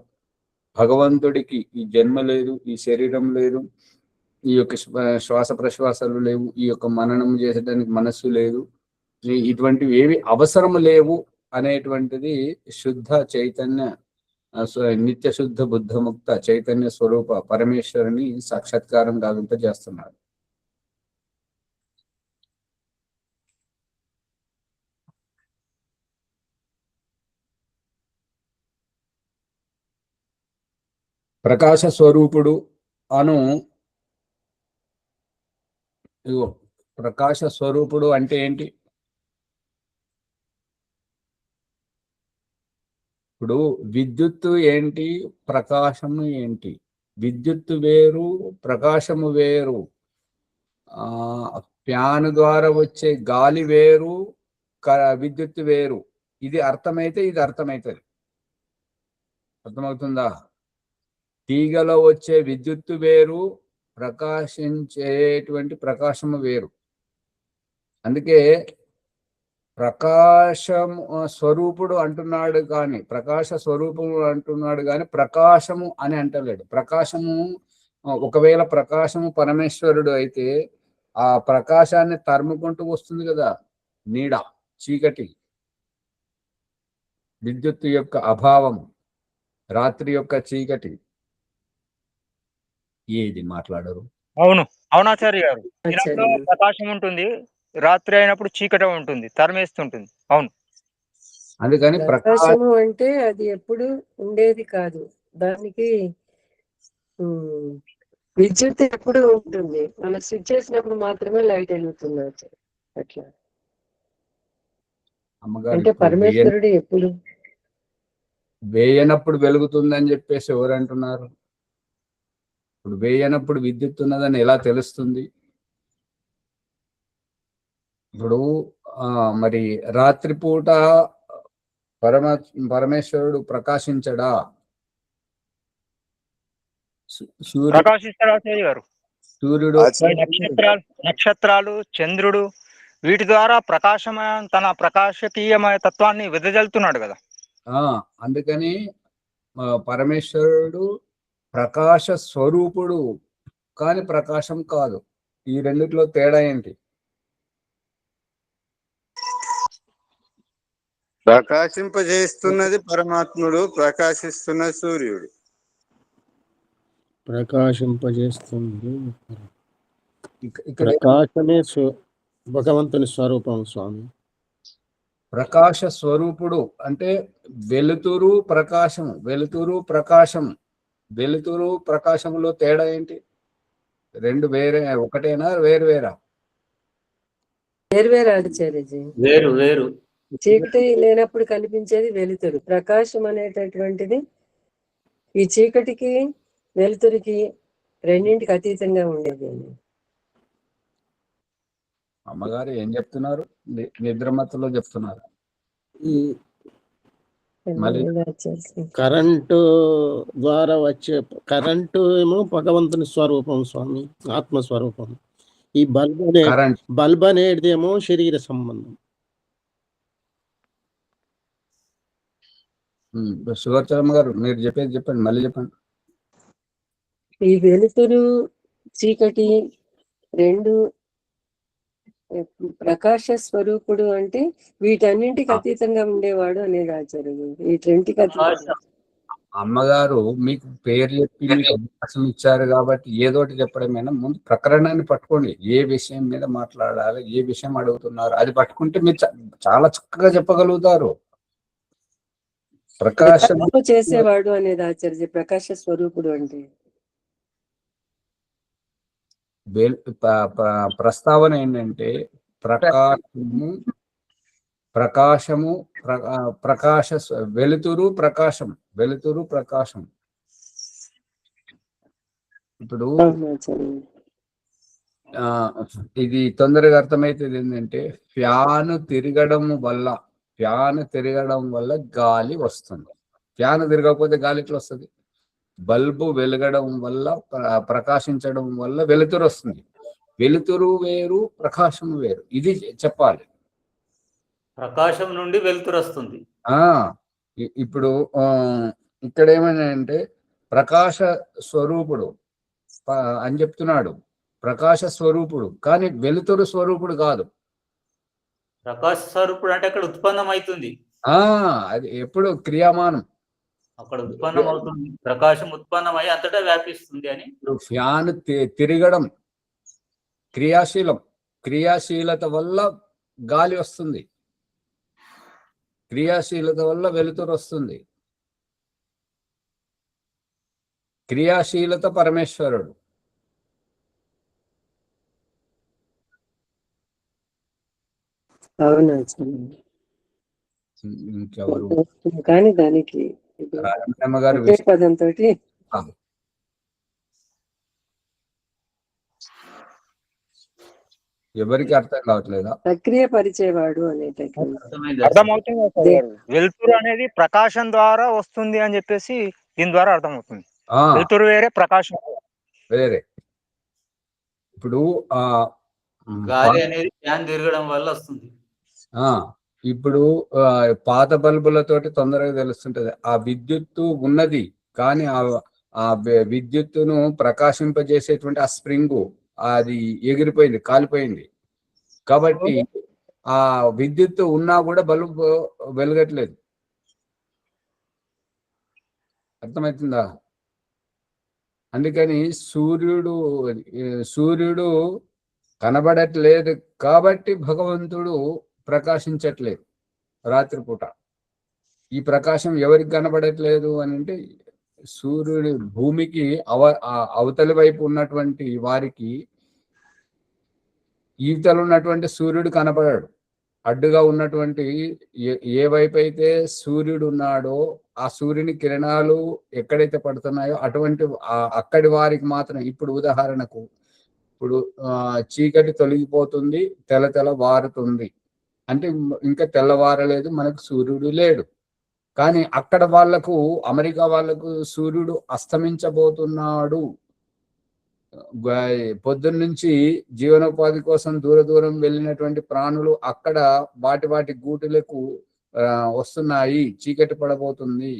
A: భగవంతుడికి ఈ జన్మ లేదు, ఈ శరీరం లేదు, ఈ యొక్క శ్వాస ప్రశ్వాసాలు లేవు, ఈ యొక్క మననం చేసేదానికి మనస్సు లేదు, ఇటువంటివి ఏవి అవసరం లేవు అనేటువంటిది శుద్ధ చైతన్య నిత్య శుద్ధ బుద్ధముక్త చైతన్య స్వరూప పరమేశ్వరుని సాక్షాత్కారం గావింపజేస్తున్నాడు. ప్రకాశ స్వరూపుడు అను, ఇగో ప్రకాశ స్వరూపుడు అంటే ఏంటి? ఇప్పుడు విద్యుత్తు ఏంటి, ప్రకాశము ఏంటి? విద్యుత్తు వేరు, ప్రకాశము వేరు. ఫ్యాన్ ద్వారా వచ్చే గాలి వేరు, విద్యుత్తు వేరు. ఇది అర్థమైతే ఇది అర్థమవుతుంది. అర్థమవుతుందా? తీగలో వచ్చే విద్యుత్తు వేరు, ప్రకాశించేటువంటి ప్రకాశము వేరు. అందుకే ప్రకాశం స్వరూపుడు అంటున్నాడు కానీ, ప్రకాశ స్వరూపము అంటున్నాడు కానీ ప్రకాశము అని అంటలేడు. ప్రకాశము, ఒకవేళ ప్రకాశము పరమేశ్వరుడు అయితే ఆ ప్రకాశాన్ని తరుముకుంటూ వస్తుంది కదా నీడ, చీకటి, విద్యుత్తు యొక్క అభావం, రాత్రి యొక్క చీకటి. ఏది మాట్లాడరు?
G: అవును, అవునాచార్య గారు. దినంలో ప్రకాశం ఉంటుంది, రాత్రి అయినప్పుడు చీకటి ఉంటుంది, తరిమేస్తుంటుంది. అవును,
A: అందుకని
H: ప్రకాశము అంటే అది ఎప్పుడు ఉండేది కాదు. దానికి విద్యుత్ ఎప్పుడు ఉంటుంది, మనం స్విచ్ చేసినప్పుడు మాత్రమే లైట్ వెలుగుతుంది. అట్లా అంటే పరమేశ్వరుడు ఎప్పుడు
A: వేయనప్పుడు వెలుగుతుందని చెప్పేసి ఎవరు అంటున్నారు? ఇప్పుడు వేయనప్పుడు విద్యుత్ ఉన్నదని ఎలా తెలుస్తుంది? ఇప్పుడు మరి రాత్రిపూట పరమేశ్వరుడు ప్రకాశించడా?
G: ప్రకాశిస్తాడు ఆచార్య గారు.
A: సూర్యుడు,
G: నక్షత్రాలు, చంద్రుడు, వీటి ద్వారా తన ప్రకాశకీయమైన తత్వాన్ని వెదజల్లుతున్నాడు కదా.
A: అందుకని పరమేశ్వరుడు ప్రకాశ స్వరూపుడు కానీ ప్రకాశం కాదు. ఈ రెండిట్లో తేడా ఏంటి?
F: ప్రకాశింపజేస్తున్నది పరమాత్ముడు, ప్రకాశిస్తున్నది సూర్యుడు.
I: ప్రకాశింపజేస్తుంది ప్రకాశమే భగవంతుని స్వరూపం స్వామి.
A: ప్రకాశ స్వరూపుడు అంటే వెలుతురు, ప్రకాశము, వెలుతురు, ప్రకాశం. వెలుతురు ప్రకాశములో తేడా ఏంటి? రెండు వేరే, ఒకటేనా వేరు వేరా?
H: వేరు ఆచార్యజీ.
D: వేరు వేరు.
H: చీకటి లేనప్పుడు కనిపించేది వెలుతురు. ప్రకాశం అనేటటువంటిది ఈ చీకటికి వెలుతురికి రెండింటికి అతీతంగా ఉండేది.
A: అమ్మగారు ఏం చెప్తున్నారు? నిద్రమత్తులో చెప్తున్నారు.
I: కరెంటు ద్వారా వచ్చే కరెంటు ఏమో భగవంతుని స్వరూపం స్వామి, ఆత్మస్వరూపం. ఈ బల్బ్ అనేదేమో శరీర సంబంధం.
A: సువర్చరమ్మ గారు మీరు చెప్పేది చెప్పండి, మళ్ళీ చెప్పండి.
H: ఈ వెలుతురు చీకటి రెండు ప్రకాశ స్వరూపుడు అంటే వీటన్నింటికి అతీతంగా ఉండేవాడు అనేది ఆచార్యుడు. వీటన్నింటికి
A: అమ్మగారు మీకు పేరు చెప్పి మీకు అవకాశం ఇచ్చారు కాబట్టి ఏదోటి చెప్పడమేనా, ముందు ప్రకరణాన్ని పట్టుకోండి. ఏ విషయం మీద మాట్లాడాలి, ఏ విషయం అడుగుతున్నారు అది పట్టుకుంటే మీరు చాలా చక్కగా చెప్పగలుగుతారు. ప్రకాశం
H: కల్పము చేసేవాడు అనేది ఆచార్య ప్రకాశ స్వరూపుడు అంటే
A: ప్రస్తావన ఏంటంటే ప్రకాశము ప్రకాశ వెలుతురు ప్రకాశం. ఇప్పుడు ఇది తొందరగా అర్థమైతుంది ఏంటంటే ఫ్యాను తిరగడం వల్ల గాలి వస్తుంది. ఫ్యాన్ తిరగకపోతే గాలి ఎట్లా వస్తుంది? బల్బు వెలగడం వల్ల ప్రకాశించడం వల్ల వెలుతురు వస్తుంది. వెలుతురు వేరు, ప్రకాశం వేరు. ఇది చెప్పాలి.
D: ప్రకాశం నుండి వెలుతురు వస్తుంది.
A: ఇప్పుడు ఇక్కడ ఏమన్నా అంటే ప్రకాశ స్వరూపుడు అని చెప్తున్నాడు. ప్రకాశ స్వరూపుడు కానీ వెలుతురు స్వరూపుడు కాదు.
D: ప్రకాశ స్వరూపుడు అంటే అక్కడ ఉత్పన్నం అవుతుంది.
A: అది ఎప్పుడు క్రియామానం,
D: అక్కడ ఉత్పన్నం అవుతుంది. ప్రకాశం ఉత్పన్నమై అంతటా వ్యాపిస్తుంది అని.
A: ఫ్యాన్ తిరగడం క్రియాశీలత వల్ల గాలి వస్తుంది, క్రియాశీలత వల్ల వెలుతురు వస్తుంది. క్రియాశీలత పరమేశ్వరుడు.
H: అవునా?
A: ఇంకెవరు?
H: కానీ దానికి
A: రాజమ్మ గారు
H: పదంతో
A: ఎవరికి అర్థం కావట్లేదా?
H: ప్రక్రియ పరిచేవాడు అనేది
G: అర్థమవుతుంది. వెలుతురు అనేది ప్రకాశం ద్వారా వస్తుంది అని చెప్పేసి దీని ద్వారా అర్థమవుతుంది. వెలుతురు వేరే, ప్రకాశం
A: వేరే. ఇప్పుడు
D: గాలి అనేది ఫ్యాన్ తిరగడం వల్ల వస్తుంది.
A: ఇప్పుడు పాత బల్బులతోటి తొందరగా తెలుస్తుంటది. ఆ విద్యుత్తు ఉన్నది కానీ ఆ విద్యుత్తును ప్రకాశింపజేసేటువంటి ఆ స్ప్రింగు అది ఎగిరిపోయింది, కాలిపోయింది. కాబట్టి ఆ విద్యుత్తు ఉన్నా కూడా బల్బు వెలగట్లేదు. అర్థమవుతుందా? అందుకని సూర్యుడు కనబడట్లేదు కాబట్టి భగవంతుడు ప్రకాశించట్లేదు రాత్రిపూట. ఈ ప్రకాశం ఎవరికి కనబడట్లేదు అని అంటే సూర్యుడి భూమికి అవతలి వైపు ఉన్నటువంటి వారికి ఈతలు ఉన్నటువంటి సూర్యుడు కనపడాడు. అడ్డుగా ఉన్నటువంటి ఏ వైపు అయితే సూర్యుడు ఉన్నాడో ఆ సూర్యుని కిరణాలు ఎక్కడైతే పడుతున్నాయో అటువంటి అక్కడి వారికి మాత్రం. ఇప్పుడు ఉదాహరణకు ఇప్పుడు చీకటి తొలగిపోతుంది, తెల్ల వారుతుంది అంటే ఇంకా తెల్లవారలేదు, మనకు సూర్యుడు లేడు. కానీ అక్కడ వాళ్లకు, అమెరికా వాళ్లకు సూర్యుడు అస్తమించబోతున్నాడు. పొద్దున్న నుంచి జీవనోపాధి కోసం దూరం వెళ్ళినటువంటి ప్రాణులు అక్కడ వాటి గూటిలకు వస్తున్నాయి. చీకటి పడబోతుంది,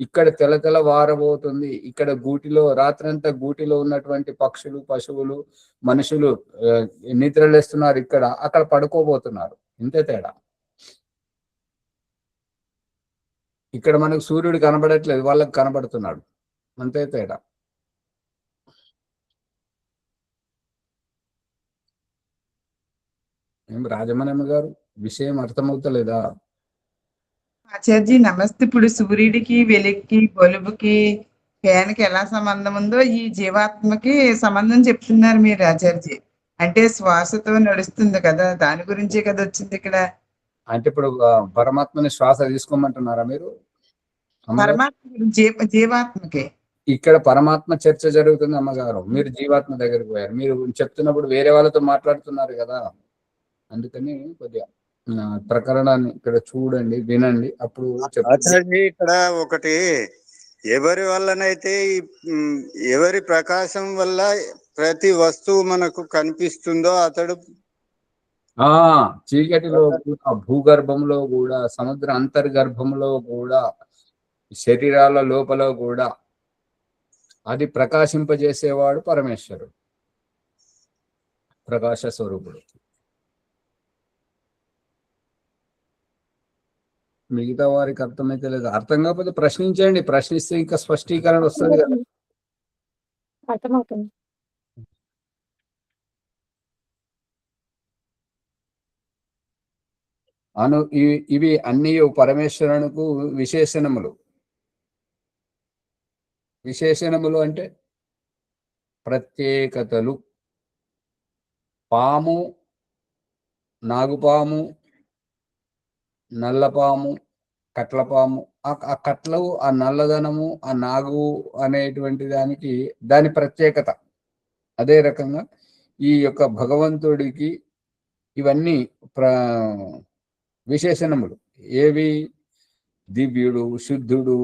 A: ఇక్కడ తెల్ల వారబోతుంది. ఇక్కడ గూటిలో రాత్రంతా గూటిలో ఉన్నటువంటి పక్షులు, పశువులు, మనుషులు నిద్రలేస్తున్నారు. అక్కడ పడుకోబోతున్నారు. ఇంతే తేడా. ఇక్కడ మనకు సూర్యుడు కనబడట్లేదు, వాళ్ళకి కనబడుతున్నాడు. అంతే తేడా. రాజమణమ్మ గారు విషయం అర్థమవుతలేదా?
K: ఆచార్జీ నమస్తే. ఇప్పుడు సూర్యుడికి, వెలుగుకి, బలుబుకి, ఫ్యాన్కి ఎలా సంబంధం ఉందో ఈ జీవాత్మకి సంబంధం చెప్తున్నారు మీరు ఆచార్జీ. అంటే శ్వాసతో నడుస్తుంది కదా, దాని గురించే కదా వచ్చింది ఇక్కడ.
A: అంటే ఇప్పుడు పరమాత్మని శ్వాస తీసుకోమంటున్నారా మీరు?
K: పరమాత్మ జీవాత్మకి
A: ఇక్కడ పరమాత్మ చర్చ జరుగుతుంది అమ్మగారు. మీరు జీవాత్మ దగ్గరికి పోయారు. మీరు చెప్తున్నప్పుడు వేరే వాళ్ళతో మాట్లాడుతున్నారు కదా, అందుకని కొద్దిగా ప్రకరణాన్ని ఇక్కడ చూడండి, వినండి, అప్పుడు
F: ఇక్కడ ఒకటి, ఎవరి వల్లనైతే ఎవరి ప్రకాశం వల్ల ప్రతి వస్తువు మనకు కనిపిస్తుందో అతడు
A: చీకటిలో కూడా, భూగర్భంలో కూడా, సముద్ర అంతర్గర్భంలో కూడా, శరీరాల లోపల కూడా అది ప్రకాశింపజేసేవాడు పరమేశ్వరుడు, ప్రకాశ స్వరూపుడు. మిగతా వారికి అర్థమైతే లేదు. అర్థం కాకపోతే ప్రశ్నించండి, ప్రశ్నిస్తే ఇంకా స్పష్టీకరణ వస్తుంది కదా.
E: అర్థమవుతుంది.
A: ఇవి అన్ని పరమేశ్వరునికి విశేషణములు. విశేషణములు అంటే ప్రత్యేకతలు. పాము, నాగుపాము, నల్లపాము, కట్లపాము, ఆ కట్లు, ఆ నల్లదనము, ఆ నాగు అనేటువంటి దాని ప్రత్యేకత. అదే రకంగా ఈ యొక్క భగవంతుడికి ఇవన్నీ విశేషణములు. ఏవి? దివ్యుడు, శుద్ధుడు,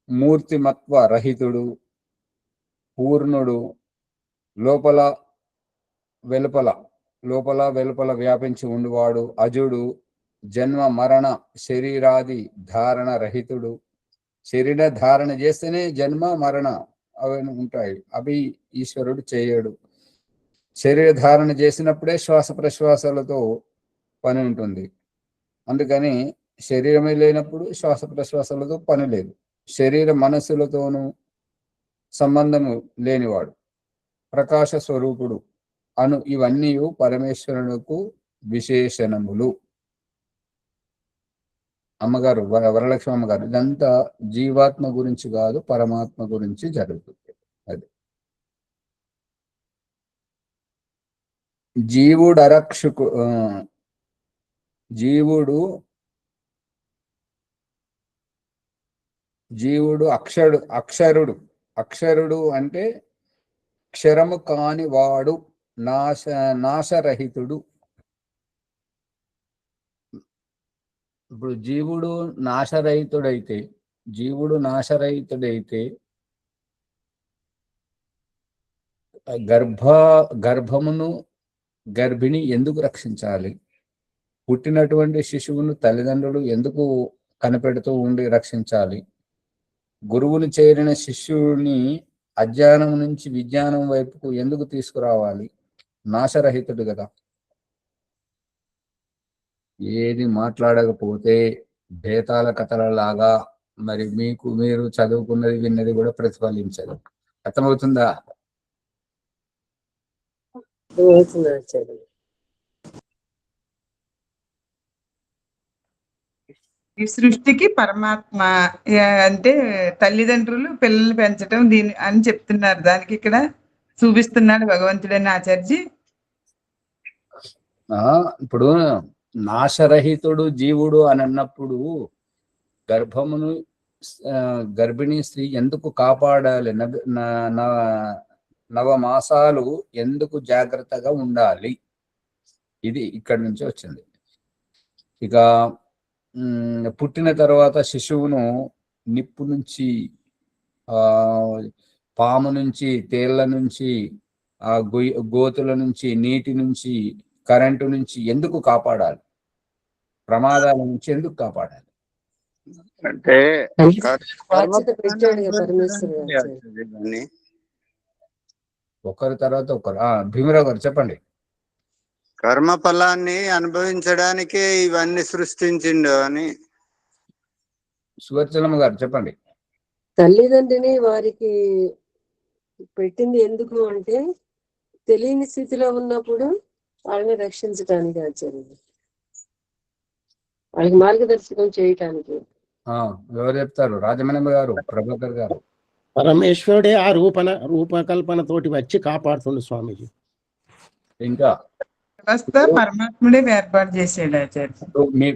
A: మూర్తిమత్వ రహితుడు, పూర్ణుడు, లోపల వెలుపల వ్యాపించి ఉండువాడు, అజుడు, జన్మ మరణ శరీరాది ధారణ రహితుడు. శరీర ధారణ చేస్తేనే జన్మ మరణ అవన్నీ ఉంటాయి, అవి ఈశ్వరుడు చేయడు. శరీర ధారణ చేసినప్పుడే శ్వాస ప్రశ్వాసాలతో పని ఉంటుంది. అందుకని శరీరమే లేనప్పుడు శ్వాస ప్రశ్వాసాలతో పని లేదు. శరీర మనస్సులతోనూ సంబంధము లేనివాడు, ప్రకాశ స్వరూపుడు ఇవన్నీ పరమేశ్వరునికి విశేషణములు. అమ్మగారు, వరలక్ష్మి అమ్మగారు, ఇదంతా జీవాత్మ గురించి కాదు, పరమాత్మ గురించి జరుగుతుంది. అది జీవుడు అరక్షకు జీవుడు అక్షరుడు అంటే క్షరము కాని వాడు, నాశరహితుడు. ఇప్పుడు జీవుడు నాశరహితుడైతే గర్భమును గర్భిణి ఎందుకు రక్షించాలి? పుట్టినటువంటి శిశువును తల్లిదండ్రులు ఎందుకు కనిపెడుతూ ఉండి రక్షించాలి? గురువులు చేరిన శిష్యుని అజ్ఞానం నుంచి విజ్ఞానం వైపుకు ఎందుకు తీసుకురావాలి? నాశరహితుడు కదా. ఏది మాట్లాడకపోతే భేతాల కథలలాగా మరి మీరు చదువుకున్నది విన్నది కూడా ప్రతిఫలించదు. అర్థమవుతుందా?
K: ఈ సృష్టికి పరమాత్మ అంటే తల్లిదండ్రులు పిల్లల్ని పెంచడం దీని అని చెప్తున్నారు. దానికి ఇక్కడ చూపిస్తున్నాడు భగవంతుడైన ఆచార్జీ.
A: ఇప్పుడు నాశరహితుడు జీవుడు అని అన్నప్పుడు గర్భమును గర్భిణీ స్త్రీ ఎందుకు కాపాడాలి? 9 మాసాలు ఎందుకు జాగ్రత్తగా ఉండాలి? ఇది ఇక్కడి నుంచి వచ్చింది. ఇక పుట్టిన తర్వాత శిశువును నిప్పు నుంచి, పాము నుంచి, తేళ్ల నుంచి, గోతుల నుంచి, నీటి నుంచి, కరెంటు నుంచి ఎందుకు కాపాడాలి? ప్రమాదాల నుంచి ఎందుకు కాపాడాలి?
F: అంటే
A: ఒకరి తర్వాత ఒకరు. భీమరావు గారు చెప్పండి.
F: కర్మ ఫలాన్ని అనుభవించడానికే ఇవన్నీ సృష్టించిండు అని.
A: సువర్చలమ్మ గారు చెప్పండి.
H: తల్లిదండ్రిని వారికి పెట్టింది ఎందుకు అంటే తెలియని స్థితిలో ఉన్నప్పుడు వాళ్ళని రక్షించడానికి ఆచార్య, వాళ్ళకి మార్గదర్శకం చేయటానికి.
A: ఎవరు చెప్తారు? రాజమణమ్మ గారు, ప్రభాకర్ గారు.
I: పరమేశ్వరుడే ఆ రూపకల్పనతోటి వచ్చి కాపాడుతుండు స్వామీజీ.
A: ఇంకా
K: పరమాత్ముడే ఏర్పాటు చేసాడు ఆచార్య.
A: మీ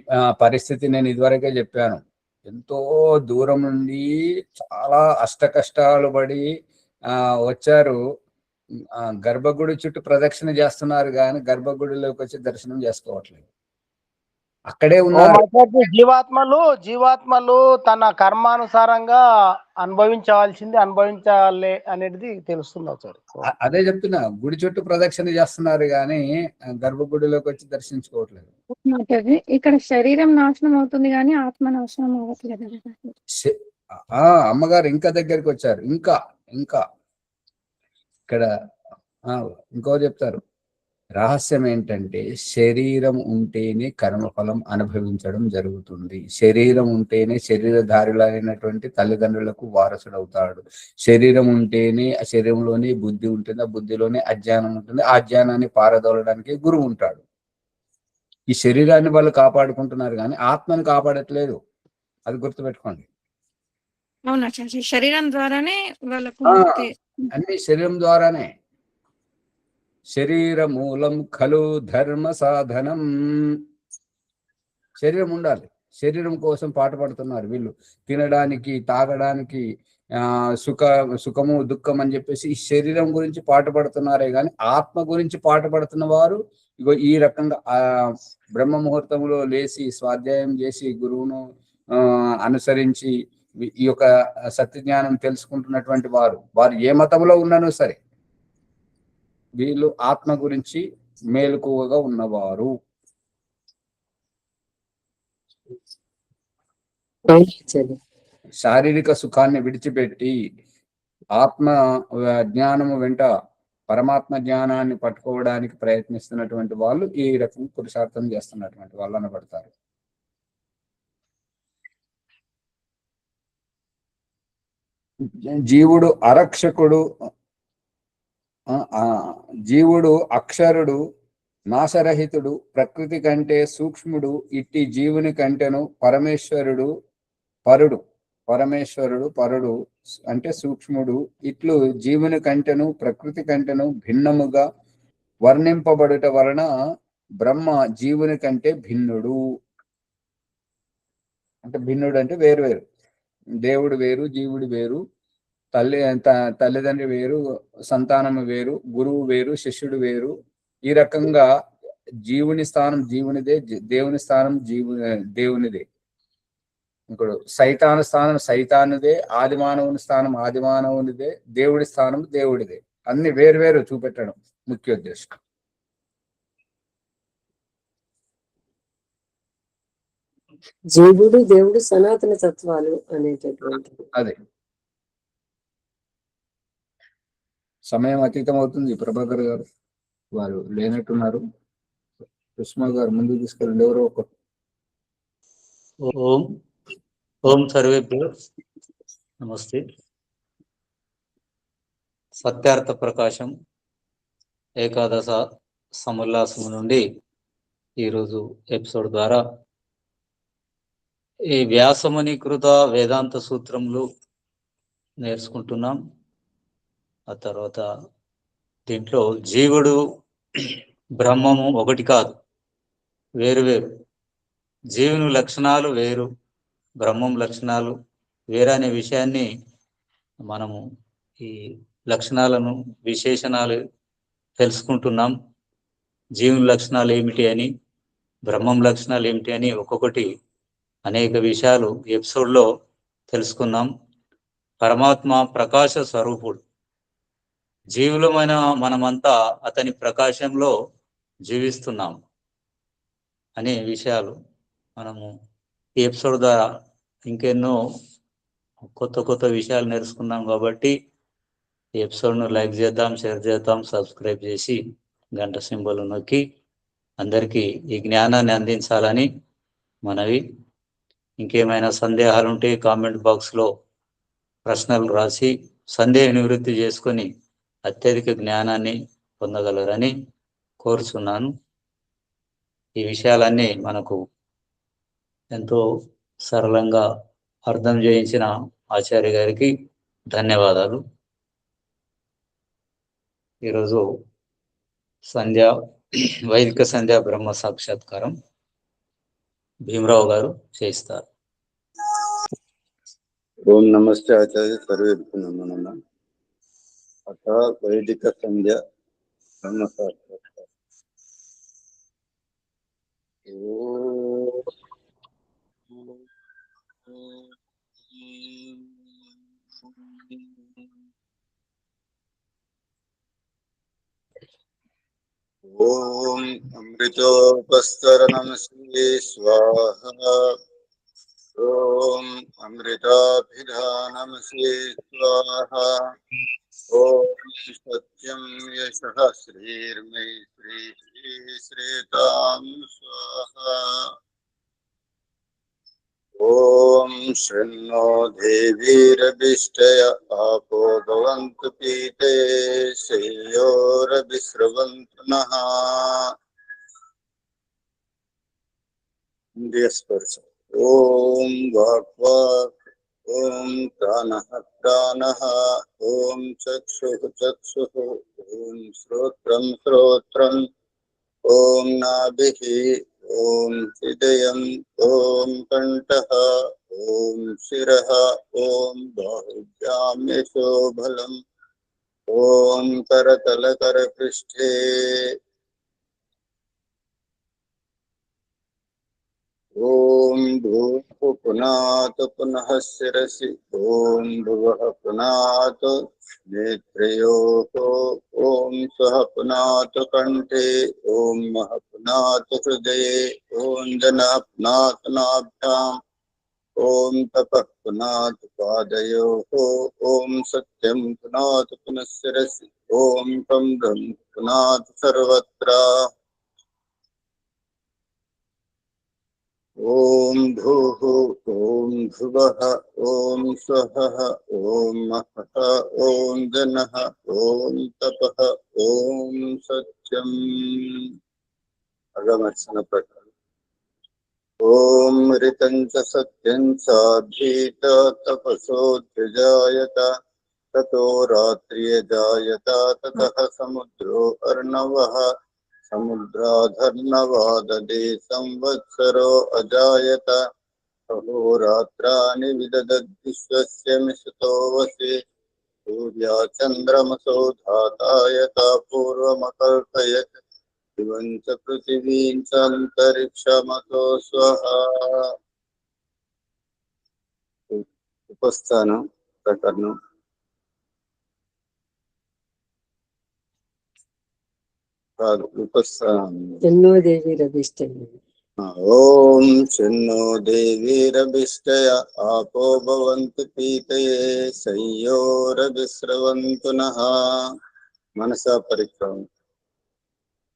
A: పరిస్థితి నేను ఇదివరకే చెప్పాను. ఎంతో దూరం నుండి చాలా అష్ట కష్టాలు పడి వచ్చారు. గర్భగుడి చుట్టూ ప్రదక్షిణ చేస్తున్నారు కానీ గర్భగుడిలోకి వచ్చి దర్శనం చేసుకోవట్లేదు. అక్కడే ఉన్నారు.
G: జీవాత్మలు తన కర్మానుసారంగా అనుభవించాలి అనేది తెలుస్తుంది సార్.
A: అదే చెప్తున్నా, గుడి చుట్టూ ప్రదక్షిణ చేస్తున్నారు కానీ గర్భగుడిలోకి వచ్చి దర్శించుకోవట్లేదు.
E: ఇక్కడ శరీరం నాశనం అవుతుంది కానీ ఆత్మ నాశనం అవ్వట్లేదు.
A: అమ్మగారు ఇంకా దగ్గరికి వచ్చారు. ఇంకా ఇక్కడ ఇంకో చెప్తారు. రహస్యం ఏంటంటే శరీరం ఉంటేనే కర్మఫలం అనుభవించడం జరుగుతుంది. శరీరం ఉంటేనే శరీరధారులైనటువంటి తల్లిదండ్రులకు వారసుడవుతాడు. శరీరం ఉంటేనే ఆ శరీరంలోనే బుద్ధి ఉంటుంది, ఆ బుద్ధిలోనే అజ్ఞానం ఉంటుంది, ఆ అజ్ఞానాన్ని పారదోలడానికి గురువు ఉంటాడు. ఈ శరీరాన్ని వాళ్ళు కాపాడుకుంటున్నారు కానీ ఆత్మను కాపాడట్లేదు. అది గుర్తుపెట్టుకోండి.
E: అవునా చాచి, శరీరం ద్వారానే వాళ్ళకు
A: ఆ,
E: ముక్తి.
A: అన్ని శరీరం ద్వారానే. శరీర మూలం ఖలు ధర్మ సాధనం. శరీరం ఉండాలి. శరీరం కోసం పాటుపడుతున్నారు వీళ్ళు. తినడానికి, తాగడానికి, సుఖము దుఃఖం అని చెప్పేసి ఈ శరీరం గురించి పాటుపడుతున్నారే కానీ ఆత్మ గురించి పాటుపడుతున్న వారు ఇగో ఈ రకంగా బ్రహ్మ ముహూర్తంలో లేచి స్వాధ్యాయం చేసి గురువును అనుసరించి ఈ యొక్క సత్యజ్ఞానం తెలుసుకుంటున్నటువంటి వారు ఏ మతంలో ఉన్నానో సరే వీళ్ళు ఆత్మ గురించి మేలుకువగా ఉన్నవారు. శారీరక సుఖాన్ని విడిచిపెట్టి ఆత్మ జ్ఞానము వెంట పరమాత్మ జ్ఞానాన్ని పట్టుకోవడానికి ప్రయత్నిస్తున్నటువంటి వాళ్ళు ఈ రకం పురుషార్థం చేస్తున్నటువంటి వాళ్ళు అనబడతారు. జీవుడు అరక్షకుడు, జీవుడు అక్షరుడు, నాశరహితుడు, ప్రకృతి కంటే సూక్ష్ముడు, ఇట్టి జీవుని కంటెను పరమేశ్వరుడు పరుడు అంటే సూక్ష్ముడు, ఇట్లు జీవుని కంటెను ప్రకృతి కంటెను భిన్నముగా వర్ణింపబడుట వలన బ్రహ్మ జీవుని కంటే భిన్నుడు. అంటే భిన్నుడు అంటే వేరు వేరు. దేవుడు వేరు, జీవుడు వేరు, తల్లిదండ్రి వేరు, సంతానము వేరు, గురువు వేరు, శిష్యుడు వేరు. ఈ రకంగా జీవుని స్థానం జీవునిదే, దేవుని స్థానం దేవునిదే. ఇంకోడు సైతాను స్థానం సైతానుదే, ఆదిమానవుని స్థానం ఆదిమానవునిదే, దేవుడి స్థానం దేవుడిదే. అన్ని వేరు చూపెట్టడం ముఖ్య ఉద్దేశం.
H: జీవుడు దేవుడు సనాతన తత్వాలు అనేటటువంటి.
A: అదే. సమయం అతీతం అవుతుంది. ప్రభాకర్ గారు వారు లేనట్టున్నారు. సుష్మా గారు ముందుకు తీసుకెళ్ళండి. ఎవరో ఒక.
D: ఓం సర్వేభ్యో నమస్తే. సత్యార్థ ప్రకాశం ఏకాదశ సముల్లాసము నుండి ఈరోజు ఎపిసోడ్ ద్వారా ఈ వ్యాసమునికృత వేదాంత సూత్రములు నేర్చుకుంటున్నాం. ఆ తర్వాత దీంట్లో జీవుడు బ్రహ్మము ఒకటి కాదు, వేరు. జీవుని లక్షణాలు వేరు, బ్రహ్మం లక్షణాలు వేరు అనే విషయాన్ని మనము ఈ లక్షణాలను విశేషణాలు తెలుసుకుంటున్నాం. జీవుని లక్షణాలు ఏమిటి అని, బ్రహ్మం లక్షణాలు ఏమిటి అని ఒక్కొక్కటి అనేక విషయాలు ఎపిసోడ్లో తెలుసుకున్నాం. పరమాత్మ ప్రకాశ స్వరూపుడు. జీవులమైన మనమంతా అతని ప్రకాశంలో జీవిస్తున్నాం అనే విషయాలు మనము ఈ ఎపిసోడ్ ద్వారా ఇంకెన్నో కొత్త విషయాలు నేర్చుకున్నాం. కాబట్టి ఈ ఎపిసోడ్ను లైక్ చేద్దాం, షేర్ చేద్దాం, సబ్స్క్రైబ్ చేసి గంట సింబల్ నొక్కి అందరికీ ఈ జ్ఞానాన్ని అందించాలని మనవి. ఇంకేమైనా సందేహాలు ఉంటే కామెంట్ బాక్స్లో ప్రశ్నలు రాసి సందేహ నివృత్తి చేసుకొని అత్యధిక జ్ఞానాన్ని పొందగలరని కోరుచున్నాను. ఈ విషయాలన్నీ మనకు ఎంతో సరళంగా అర్థం చేయించిన ఆచార్య గారికి ధన్యవాదాలు. ఈరోజు వైదిక సంధ్యా బ్రహ్మ సాక్షాత్కారం భీమరావు గారు చేయిస్తారు.
F: ఓం నమస్తే ఆచార్య సర్వేభ్యో నమః. అథ వైదిక సంధ్య బ్రహ్మ సాక్షాత్కారం. ఓం అమృతోపస్తరణం శ్రీ స్వాహా. ఓం అమృతాభిధానం శ్రీ స్వాహా. ఓం సత్యం యశః శ్రీర్మే శ్రీతాం స్వాహా. ఓం శృణ్వో దేవీరభిష్టయ ఆపో భవంతు పీతే శ్రేయోరభిస్రవంతు నః. ఇంద్రియ స్పర్శ. ఓం వాక్వాక్, ఓం ప్రాణః ప్రాణః, ఓం చక్షుః చక్షుః, ఓం శ్రోత్రం శ్రోత్రం, ఓం నాభిః, ఓం హృదయం, ఓం కంఠః, ఓం శిరః, ఓం బాహుభ్యాం యశోబలం, ఓం కరతలకరపృష్ఠే. ఓం భూః పునాత్ పునః శిరసి, ఓం భువః పునాత్ నేత్రయోః, ఓం స్వః పునాత్ కంఠే, ఓం మః పునాత్ హృదయే, ఓం జనః పునాత్ నాభ్యాం, ఓం తపః పునాత్ పాదయోః, ఓం సత్యం పునాత్ పునః శిరసి, ఓం తం బ్రహ్మ పునాత్ సర్వత్ర. ఓం భూః, ఓం భువః, ఓం స్వః, ఓం మః, ఓం జనః, ఓం తపః, ఓం సత్యం. అగమర్శన ప్రకారం. ఓం రితం చ సత్యం సాధీత తపసోऽధ్యజాయత, తతో రాత్రియజాయత, తతః సముద్రో అర్ణవః, సముద్రాధర్ణవాదదే సంవత్సరో అజాయత, అహోరాత్రాణి విదదద్విశ్వస్య మిషతో వసి, సూర్యాచంద్రమసో ధాతాయత పూర్వమకల్పయత్, దివం చ పృథివీం చ అంతరిక్షమతో స్వః. ఉపస్థానం ప్రకరణం. కాదు, ఉపస్థానం.
H: ఎన్నో దేవి రభిష్టయ.
F: ఓం శన్నో దేవీరభిష్టయ ఆపో భవంతు పీతయే శయ్యోరభిస్రవంతు నః. మనసా పరిక్రమం.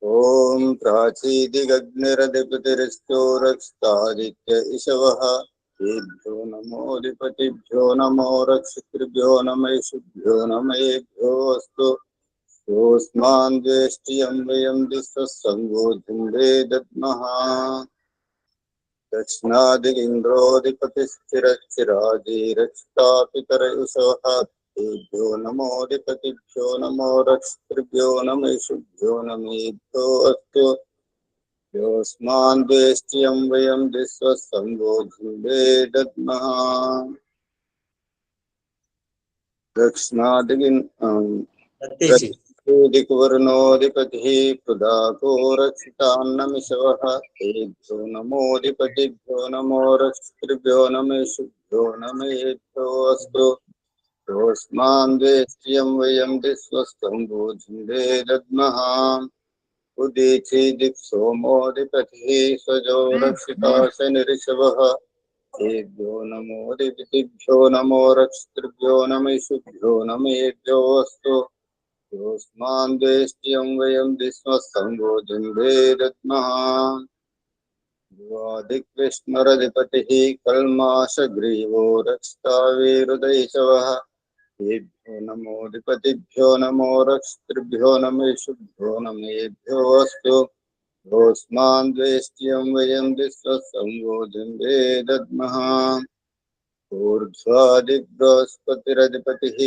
F: ఓం ప్రాచీదిగగ్నిరధిపతిరిష్టో రక్షితాదిత్య ఇషవః, తేభ్యో నమోధిపతిభ్యో నమో రక్షితృభ్యో నమైషుభ్యో నమయేభ్యో అస్తు. యోస్మాన్ ద్వేష్టియం వయం దిస్వస్సంగోధిందే దద్మః. దక్షిణాదిగింద్రోధిపతిశ్చిరచిరాజీ రక్షితా పితర ఇషవః, తేభ్యో నమోధిపతిభ్యో నమో రక్షితృభ్యో నమైషుభ్యో నమేభ్యో అస్తు. యోస్మాన్ ద్వేష్టియం వయం దిస్వస్సంగోధిందే దద్మః. దిక్వరుణోధిపతిః పృథాకో రక్షితాన్నమిషవః, తేభ్యో నమోధిపతిభ్యో నమో రక్షితృభ్యో నమేషుభ్యో నమయేభ్యో అస్తు. యోస్మాన్ ద్వేష్టియం వయం దిస్వస్సంగోధిందే దద్మః. ఉదీచి దిక్సోమోధిపతిః స్వజో రక్షితా శనిరిషవః, తేభ్యో నమోధిపతిభ్యో నమో రక్షితృభ్యో నమైషుభ్యో నమయేభ్యో అస్తు. యోస్మాన్ ద్వేష్టియం వయం దిస్వస్సంగోధిందే దద్మః. దిక్విష్ణురధిపతిః కల్మాషగ్రీవో రక్షితా వీరుదైషవః, తేభ్యో నమోధిపతిభ్యో నమో రక్షితృభ్యో నమైషుభ్యో నమయేభ్యో అస్తు. యోస్మాన్ ద్వేష్టియం వయం దిస్వస్సంగోధిందే దద్మః. ఊర్ధ్వాదిబృహస్పతిరధిపతిః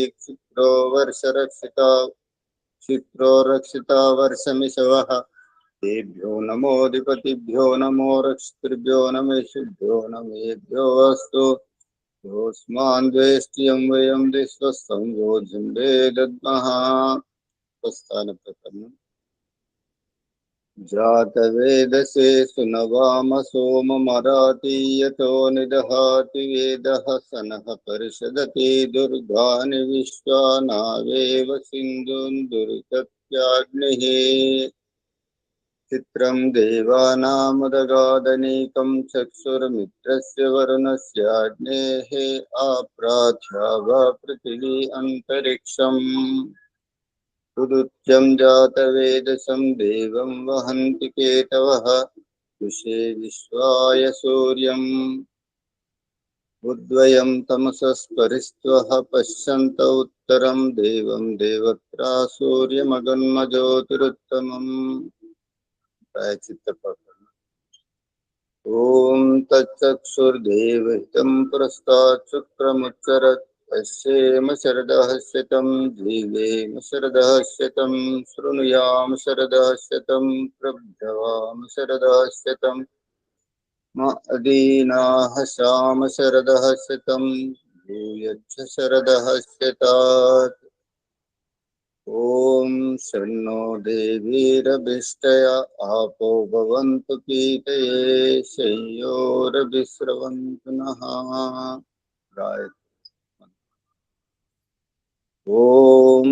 F: క్షిప్రో రక్షితా వర్షమిషవః, తేభ్యో నమోధిపతిభ్యో నమో రక్షితృభ్యో నమైషుభ్యో నమయేభ్యో అస్తు. యోస్మాన్ ద్వేష్టియం వయం దిస్వస్సంగోధిందే దద్మః. ప్రస్థాన ప్రకరణం. జాతవేదసే సునవామ సోమమరాతీయతో నిదహాతి వేదః, సనః పరిషదతి దుర్గాని విశ్వా నావేవ సింధూన్ దురితత్యాగ్నిః. चित्रं देवानामुदगादनीकं चक्षुर्मित्रस्य वरुणस्याग्नेः आप्राध्या वा पृथिवी अन्तरिक्षम् उदुत्यं जातवेदसं देवं वहन्ति केतवः विश्वे विश्वाय सूर्यम् उद्वयं तमसस्परिस्त्वः पश्यन्त उत्तरं देवं देवत्रा सूर्यमगन्मज्योतिरुत्तमम्। ॐ तच्चक्षुर्देवहितं पुरस्तात् शुक्रमुच्चरत् पश्येम शरदः शतं जीवेम शरदः शतं शृणुयाम शरदः शतं प्रभवाम शरदः शतं अदीनाः श्याम शरदः शतं भूयच्छ शरदः शतात्। ॐ शन्नो देवीरभिष्टया आपो भवन्तु पीतये शय्योरभिस्रवन्तु नः। ॐ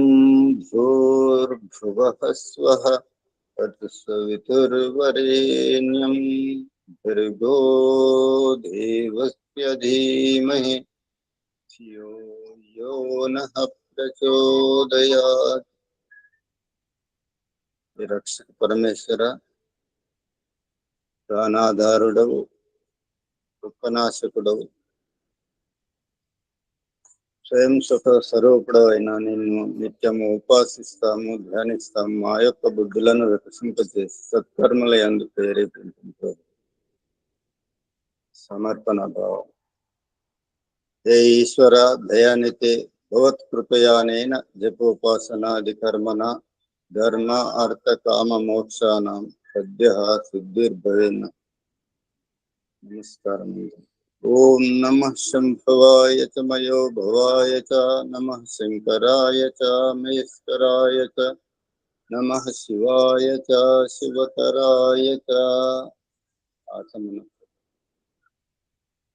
F: भूर्भुवः स्वः तत्सवितुर्वरेण्यं भर्गो देवस्य धीमहि धियो यो नः प्रचोदयात्। రక్షక పరమేశ్వర ప్రాణాధారుడవు ఉపనాశకుడవు స్వయం సుఖ స్వరూపుడవు అయినా నిన్ను నిత్యము ఉపాసిస్తాము ధ్యానిస్తాము. మా యొక్క బుద్ధులను వికసింపజేసి సత్కర్మల యందు ప్రేరేపించు సమర్పణ భావం. హే ఈశ్వర దయానితే భవత్కృపయానేన జపోపాసనాది కర్మణ ధర్మ అర్థ కామ మోక్షానాం సద్యః సిద్ధిర్భవేన. నమస్కారం. ఓం నమః శంభవాయ చ మయో భవాయ చ నమః శంకరాయ చ మహేశ్వరాయ చ నమః శివాయ చ శివతరాయ చ. ఆచమన.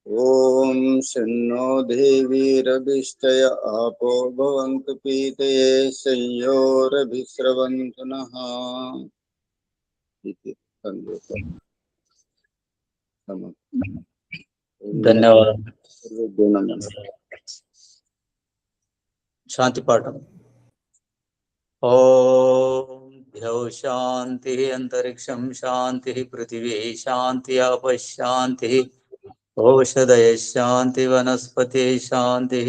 F: ఓం శన్నో దేవీరభిష్టయ ఆపో భవంతు పీతయే శయ్యోరభిస్రవంతు నః.
D: ధన్యవాదాలు. శాంతి పాఠం. ఓం ద్యౌ శాంతి అంతరిక్షం శాంతి పృథివీ శాంతి ఆపశాంతి ఓషధయ శాంతి వనస్పతి శాంతి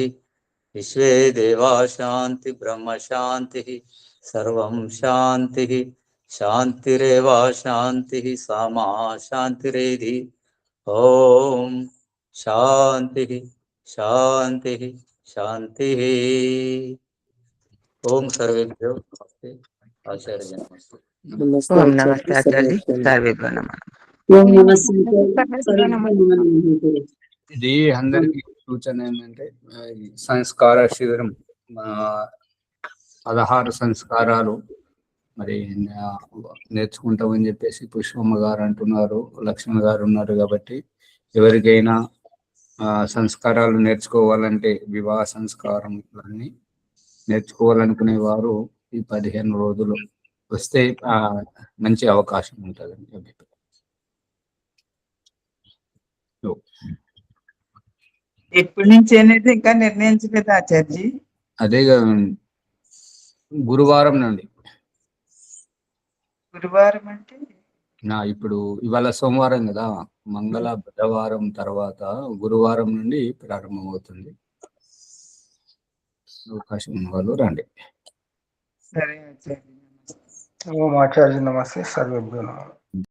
D: విశ్వే దేవా శాంతి బ్రహ్మ శాంతి సర్వం శాంతి శాంతిరేవ శాంతి సామా శాంతిరేధి. ఓం శాంతి శాంతి శాంతి. ఓం సర్వేభ్యో నమస్తే. ఆచార్య నమస్తే.
B: ఓం నమస్తే ఆచార్య. సర్వేభ్యో నమః.
A: ఇది అందరికి సూచన ఏంటంటే సంస్కార శిబిరం 16 సంస్కారాలు మరి నేర్చుకుంటామని చెప్పేసి పుష్పమ్మ గారు అంటున్నారు, లక్ష్మణ్ గారు ఉన్నారు. కాబట్టి ఎవరికైనా సంస్కారాలు నేర్చుకోవాలంటే వివాహ సంస్కారాలన్నీ నేర్చుకోవాలనుకునే వారు ఈ 15 రోజులు వస్తే మంచి అవకాశం ఉంటుందని అభిప్రాయం.
K: ఎప్పటి నుంచి అనేది ఇంకా నిర్ణయించలేదు ఆచార్జీ.
A: అదే గురువారం నుండి.
K: గురువారం అంటే
A: ఇప్పుడు ఇవాళ సోమవారం కదా, మంగళ బుధవారం తర్వాత గురువారం నుండి ప్రారంభమవుతుంది. అవకాశం ఉన్న వాళ్ళు రండి.
K: సరే ఆచార్య.
C: ఓం ఆచార్య నమస్తే. సర్వేభ్యో నమః.